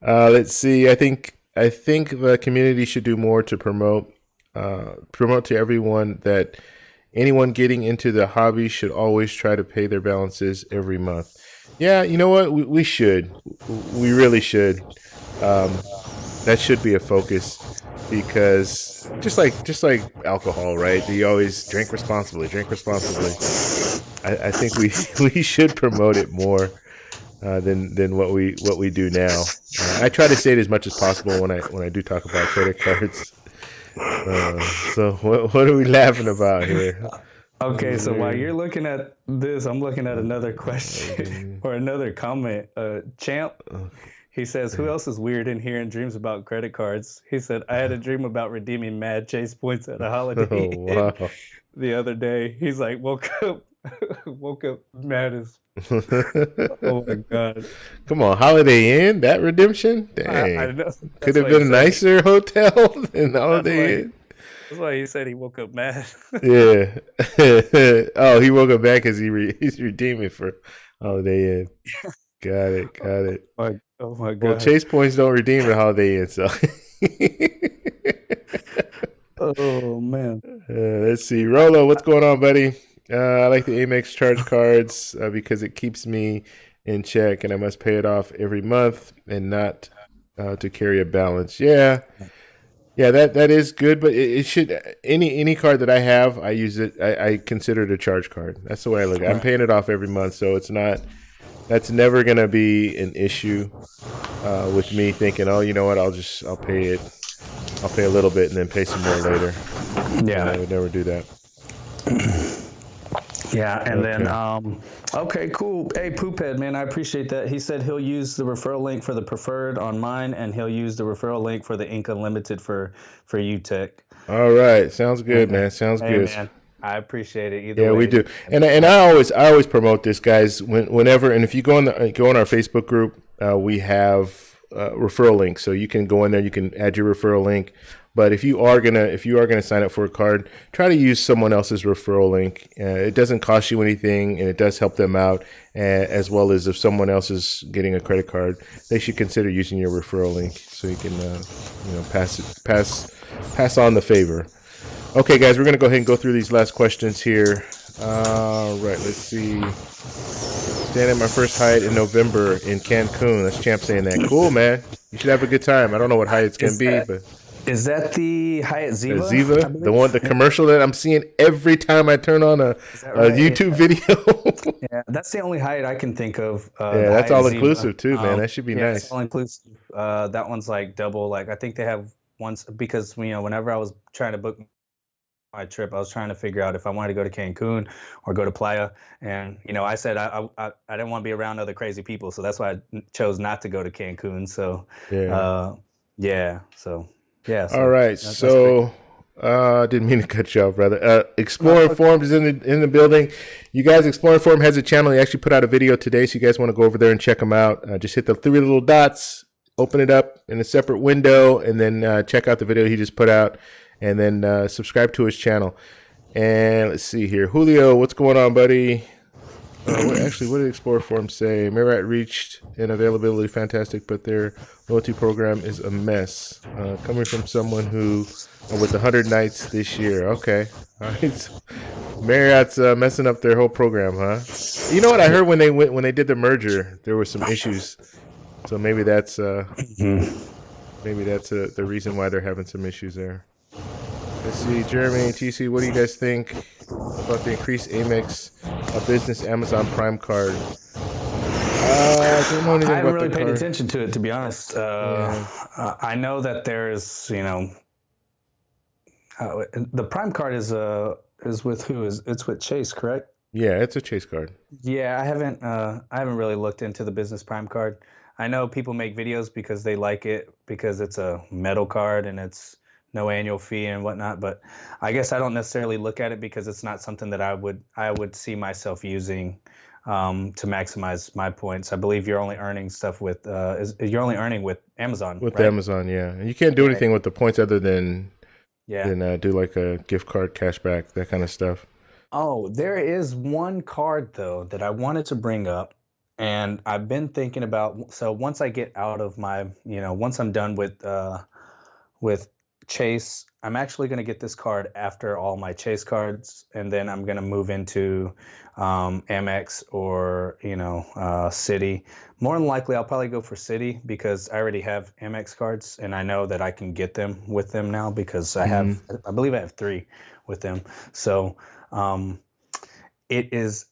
Let's see. I think the community should do more to promote to everyone that anyone getting into the hobby should always try to pay their balances every month. Yeah, you know what? We should. We really should. That should be a focus, because just like alcohol, right? You always drink responsibly. Drink responsibly. I think we should promote it more than what we do now. I try to say it as much as possible when I do talk about credit cards. So what are we laughing about here? Okay, so while you're looking at this, I'm looking at another question or another comment. Champ, he says, "Who else is weird in here and dreams about credit cards?" He said, "I had a dream about redeeming mad Chase points at a Holiday Oh, Inn wow. the other day." He's like, woke up mad as. Oh my god! Come on, Holiday Inn, that redemption? Dang. I know. Could have been a nicer hotel than That's Holiday why. Inn. That's why he said he woke up mad. Yeah. Oh, he woke up back because he's redeeming for Holiday Inn. Got it. Oh my Well, god! Chase points don't redeem at Holiday Inn, so. Oh man! Let's see, Rolo, what's going on, buddy? I like the Amex charge cards because it keeps me in check, and I must pay it off every month and not to carry a balance. Yeah, that is good, but it should any card that I have, I use it. I consider it a charge card. That's the way I look at it. I'm paying it off every month, so it's not. That's never gonna be an issue with me thinking, oh, you know what? I'll pay it. I'll pay a little bit and then pay some more later. Yeah, I would never do that. Yeah, and then okay, cool. Hey, Poophead, man, I appreciate that. He said he'll use the referral link for the preferred on mine, and he'll use the referral link for the Ink Unlimited for you, TEC. All right, sounds good, man. Sounds good. Man, I appreciate it. Either way. We do, and I always promote this, guys. Whenever, and if you go on our Facebook group, we have referral links, so you can go in there. You can add your referral link. But if you are gonna sign up for a card, try to use someone else's referral link. It doesn't cost you anything, and it does help them out. As well as if someone else is getting a credit card, they should consider using your referral link so you can pass on the favor. Okay, guys, we're gonna go ahead and go through these last questions here. Right, let's see. Staying at my first Hyatt in November in Cancun. That's Champ saying that. Cool, man. You should have a good time. I don't know what Hyatt's gonna be, but is that the Hyatt Ziva? Ziva, the commercial that I'm seeing every time I turn on a YouTube video. Yeah, that's the only Hyatt I can think of. Yeah, that's all inclusive too, man. That should be nice. It's all inclusive. That one's like double. Like I think they have once because whenever I was trying to book my trip, I was trying to figure out if I wanted to go to Cancun or go to Playa, and I said I didn't want to be around other crazy people, so that's why I chose not to go to Cancun. So yeah. All right, so didn't mean to cut you off, brother. Exploring Forum is in the building. You guys, Exploring Forum has a channel. He actually put out a video today, so you guys want to go over there and check him out. Just hit the 3 little dots, open it up in a separate window, and then check out the video he just put out, and then subscribe to his channel. And let's see here, Julio, what's going on, buddy? What did Explorer Forum say? Marriott reached an availability fantastic, but their loyalty program is a mess. Coming from someone who with 100 nights this year. Okay, all right. So Marriott's messing up their whole program, huh? You know what I heard when they did the merger, there were some issues. So maybe that's the reason why they're having some issues there. Let's see, Jeremy and TC, what do you guys think about the increased Amex Business Amazon Prime card? I don't know anything I haven't about really the paid card. attention to it, to be honest. I know that there's, the Prime card is with who? It's with Chase, correct? Yeah, it's a Chase card. Yeah, I haven't really looked into the Business Prime card. I know people make videos because they like it because it's a metal card and it's no annual fee and whatnot, but I guess I don't necessarily look at it because it's not something that I would see myself using to maximize my points. I believe you're only earning stuff with you're only earning with Amazon. With right? Amazon, yeah, and you can't do anything with the points other than do like a gift card cashback, that kind of stuff. Oh, there is one card though that I wanted to bring up, and I've been thinking about. So once I get out of my, once I'm done with Chase, I'm actually going to get this card after all my Chase cards, and then I'm going to move into Amex or Citi. More than likely, I'll probably go for Citi because I already have Amex cards, and I know that I can get them with them now because I believe I have 3 with them. So it is.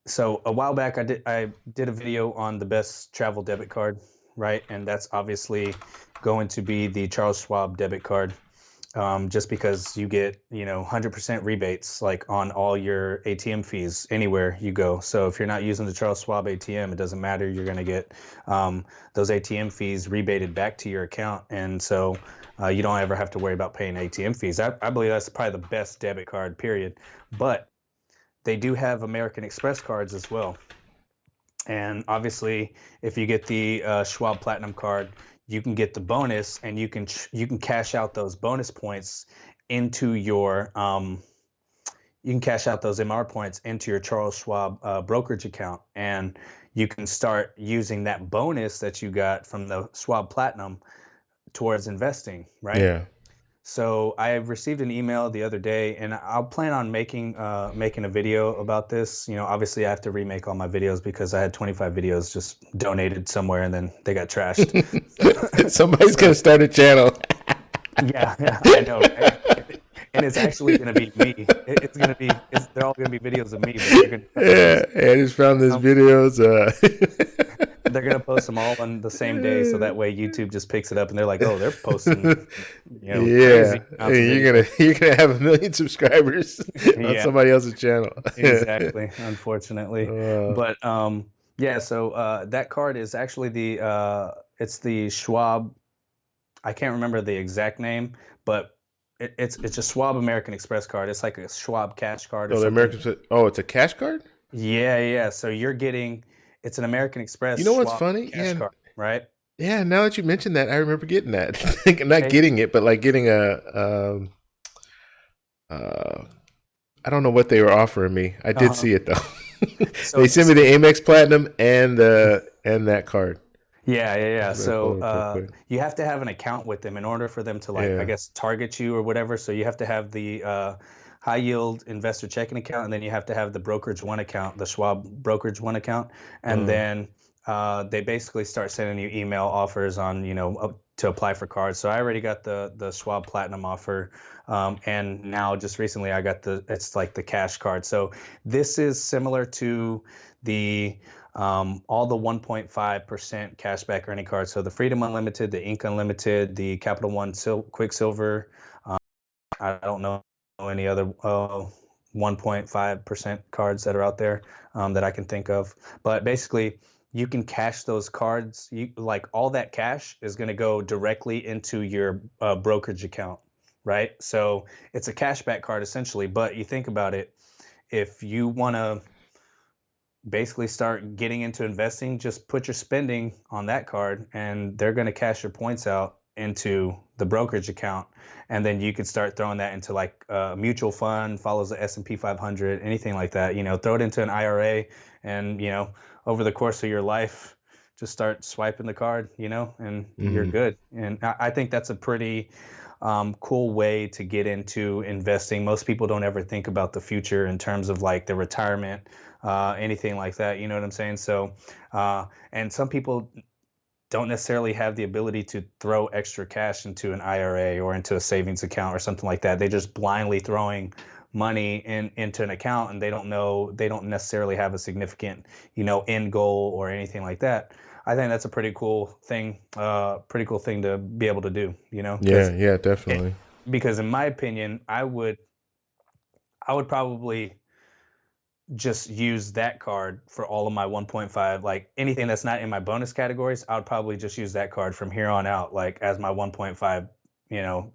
So a while back, I did a video on the best travel debit card, right? And that's obviously going to be the Charles Schwab debit card, just because you get 100% rebates like on all your ATM fees anywhere you go. So if you're not using the Charles Schwab ATM, it doesn't matter. You're going to get those ATM fees rebated back to your account, and so you don't ever have to worry about paying ATM fees. I believe that's probably the best debit card, period. But they do have American Express cards as well. And obviously, if you get the Schwab Platinum card, you can get the bonus, and you can cash out those bonus points into your you can cash out those MR points into your Charles Schwab brokerage account, and you can start using that bonus that you got from the Schwab Platinum towards investing, right? Yeah. So I received an email the other day, and I'll plan on making a video about this. Obviously I have to remake all my videos because I had 25 videos just donated somewhere and then they got trashed. Somebody's gonna start a channel. Yeah, I know. And it's actually going to be me. They're all going to be videos of me. But I just found these videos. They're going to post them all on the same day, so that way YouTube just picks it up and they're like, "Oh, they're posting." Crazy you're gonna have 1 million subscribers on somebody else's channel. Exactly, unfortunately. But so that card is actually it's the Schwab. I can't remember the exact name, but it's a Schwab American Express card. It's like a Schwab cash card. The American. Oh, it's a cash card. Yeah. So you're getting. It's an American Express. You know what's funny? Cash card, right? Yeah, now that you mentioned that, I remember getting that. Not Hey, getting it, but like getting uh, I don't know what they were offering me. I did uh-huh. see it though. They So sent me the Amex Platinum and that card. yeah, yeah, I yeah. just better pull So it up real quick. you have to have an account with them in order for them to like, I Yeah. guess, target you or whatever. So you have to have the high yield investor checking account, and then you have to have the brokerage one account, the Schwab brokerage one account, and Uh, then they basically start sending you email offers on, up to apply for cards. So I already got the Schwab Platinum offer, and now just recently I got it's like the cash card. So this is similar to the all the 1.5% cashback earning cards. So the Freedom Unlimited, the Ink Unlimited, the Capital One Quicksilver. Um, I don't know any other 1.5% cards that are out there that I can think of. But basically, you can cash those cards. You like all that cash is going to go directly into your brokerage account, right? So it's a cashback card essentially. But you think about it, if you want to basically start getting into investing, just put your spending on that card and they're going to cash your points out into the brokerage account. And then you could start throwing that into like a mutual fund, follows the S&P 500, anything like that, throw it into an IRA and, over the course of your life, just start swiping the card, and you're mm, good. And I think that's a pretty cool way to get into investing. Most people don't ever think about the future in terms of like their retirement, anything like that. You know what I'm saying? So, and some people don't necessarily have the ability to throw extra cash into an IRA or into a savings account or something like that. They just blindly throwing money into an account and they don't necessarily have a significant, end goal or anything like that. I think that's a pretty cool thing to be able to do, yeah, yeah, it, definitely. because in my opinion, I would probably just use that card for all of my 1.5, like anything that's not in my bonus categories. I would probably just use that card from here on out, like as my 1.5,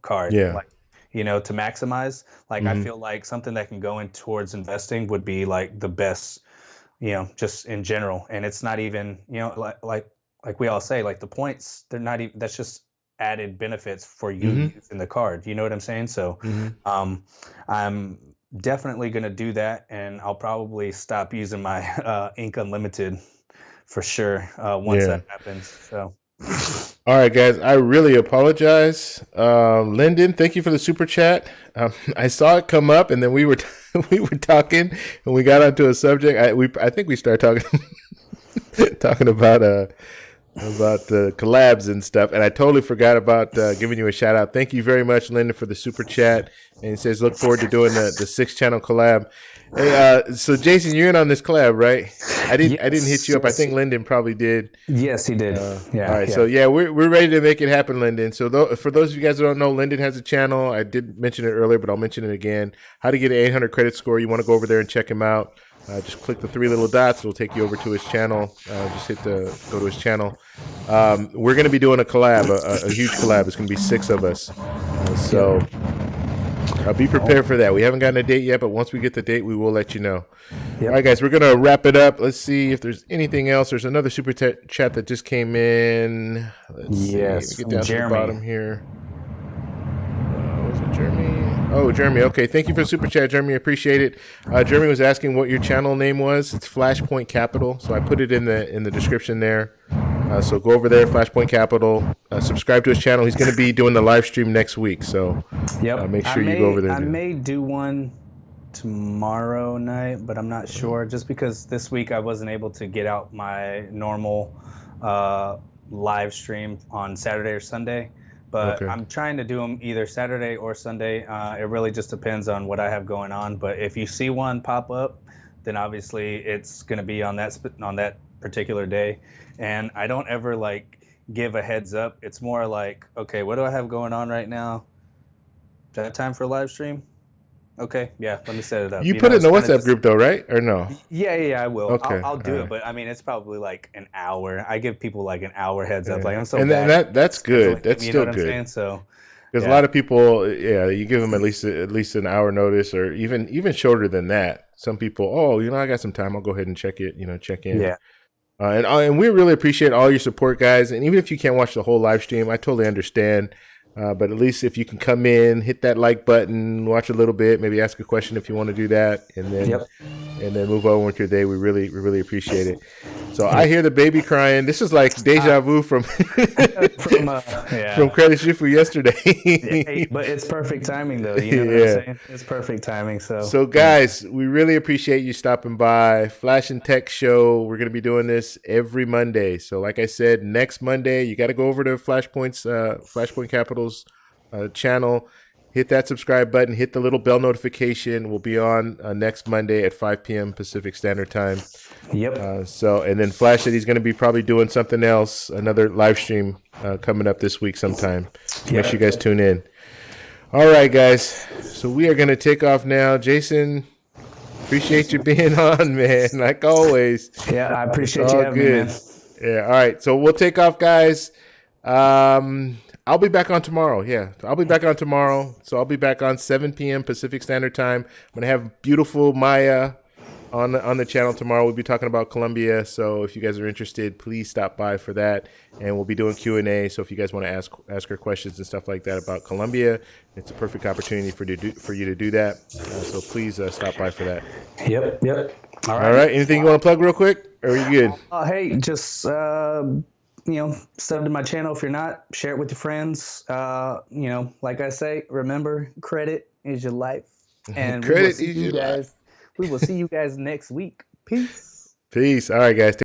card, Yeah. like, to maximize. Like, I Hmm. feel like something that can go in towards investing would be like the best, just in general. And it's not even, like we all say, like the points, they're not even, that's just added benefits for you Hmm. using the card. You know what I'm saying? So, Hmm. um, I'm definitely going to do that. And I'll probably stop using my Ink Unlimited for sure once Yeah. that happens. So, All right, guys. I really apologize, Lyndon. Thank you for the super chat. I saw it come up, and then we were we were talking, and we got onto a subject. I think we started talking talking about the collabs and stuff, and I totally forgot about giving you a shout out. Thank you very much, Lyndon, for the super chat. And he says, "Look forward to doing the 6 channel collab." Hey, so Jason, you're in on this collab, right? I didn't hit yes, you up. I yes, think Lyndon probably did. yes, he did. All Yeah, right, so yeah. yeah, we're ready to make it happen, Lyndon. So for those of you guys who don't know, Lyndon has a channel. I did mention it earlier, but I'll mention it again. How to get an 800 credit score? You want to go over there and check him out. Just click the 3 little dots. It'll take you over to his channel. Just hit the go to his channel. We're going to be doing a collab, a huge collab. It's going to be 6 of us. So Yep. be Oh, prepared for that. We haven't gotten a date yet, but once we get the date, we will let you know. All right, yep. guys, we're going to wrap it up. Let's see if there's anything else. There's another super chat that just came in. Let's see. Let me Yes, get from down to the Jeremy. bottom here. Was it Jeremy? Oh, Jeremy. Okay, thank you for the super chat, Jeremy. Appreciate it. Jeremy was asking what your channel name was. It's Flashpoint Capital, so I put it in the description there. So go over there, Flashpoint Capital. Subscribe to his channel. He's going to be doing the live stream next week, so Yep. make I sure you go over may there I and do may do one tomorrow night, but I'm not that. sure just because this week I wasn't able to get out my normal uh, live stream on Saturday or Sunday. But Okay. I'm trying to do them either Saturday or Sunday. It really just depends on what I have going on. But if you see one pop up, then obviously it's going to be on on that particular day. And I don't ever like give a heads up. It's more like, okay, what do I have going on right now? Do I have time for a live stream? Okay, yeah, let me set it up. You put it in It's the kind of WhatsApp just group though, right? Or no? yeah, yeah, yeah, I will. I'll Okay. I'll All do it, right. but I mean, it's probably like an hour. I give people like an hour heads up. Yeah. Like I'm so And then bad at that's good. scheduling them. That's You know still what I'm good. saying? So Because a yeah, lot of people, yeah, you give them at least an hour notice, or even shorter than that. Some people, oh, I got some time. I'll go ahead and check it. Check in. yeah. And we really appreciate all your support, guys. And even if you can't watch the whole live stream, I totally understand. But at least if you can come in, hit that like button, watch a little bit, maybe ask a question if you want to do that, and then move on with your day. We really appreciate it. So I hear the baby crying. This is like deja vu from from Credit Shifu yesterday. But it's perfect timing, though. You know what I'm saying? It's perfect timing. So guys, we really appreciate you stopping by. Flash and Tech Show. We're going to be doing this every Monday. So like I said, next Monday, you got to go over to Flashpoint Capital's channel. Hit that subscribe button. Hit the little bell notification. We'll be on next Monday at 5 p.m. Pacific Standard Time. Yep. And then Flash said he's going to be probably doing something else, another live stream coming up this week sometime. So make sure you guys tune in. All right, guys. So we are going to take off now. Jason, appreciate you being on, man, like always. Yeah, I appreciate you having me, man. Yeah, all right. So we'll take off, guys. I'll be back on tomorrow. Yeah, I'll be back on tomorrow. So I'll be back on 7 p.m. Pacific Standard Time. I'm going to have beautiful Maya on the channel tomorrow. We'll be talking about Colombia. So if you guys are interested, please stop by for that. And we'll be doing Q&A. So if you guys want to ask her questions and stuff like that about Colombia, it's a perfect opportunity for you to do that. So please stop by for that. Yep. All right. Anything you want to plug real quick? Or are you good? Hey, just sub to my channel if you're not. Share it with your friends. Like I say, remember, credit is your life. And credit is your life. We will see you guys next week. Peace. All right, guys.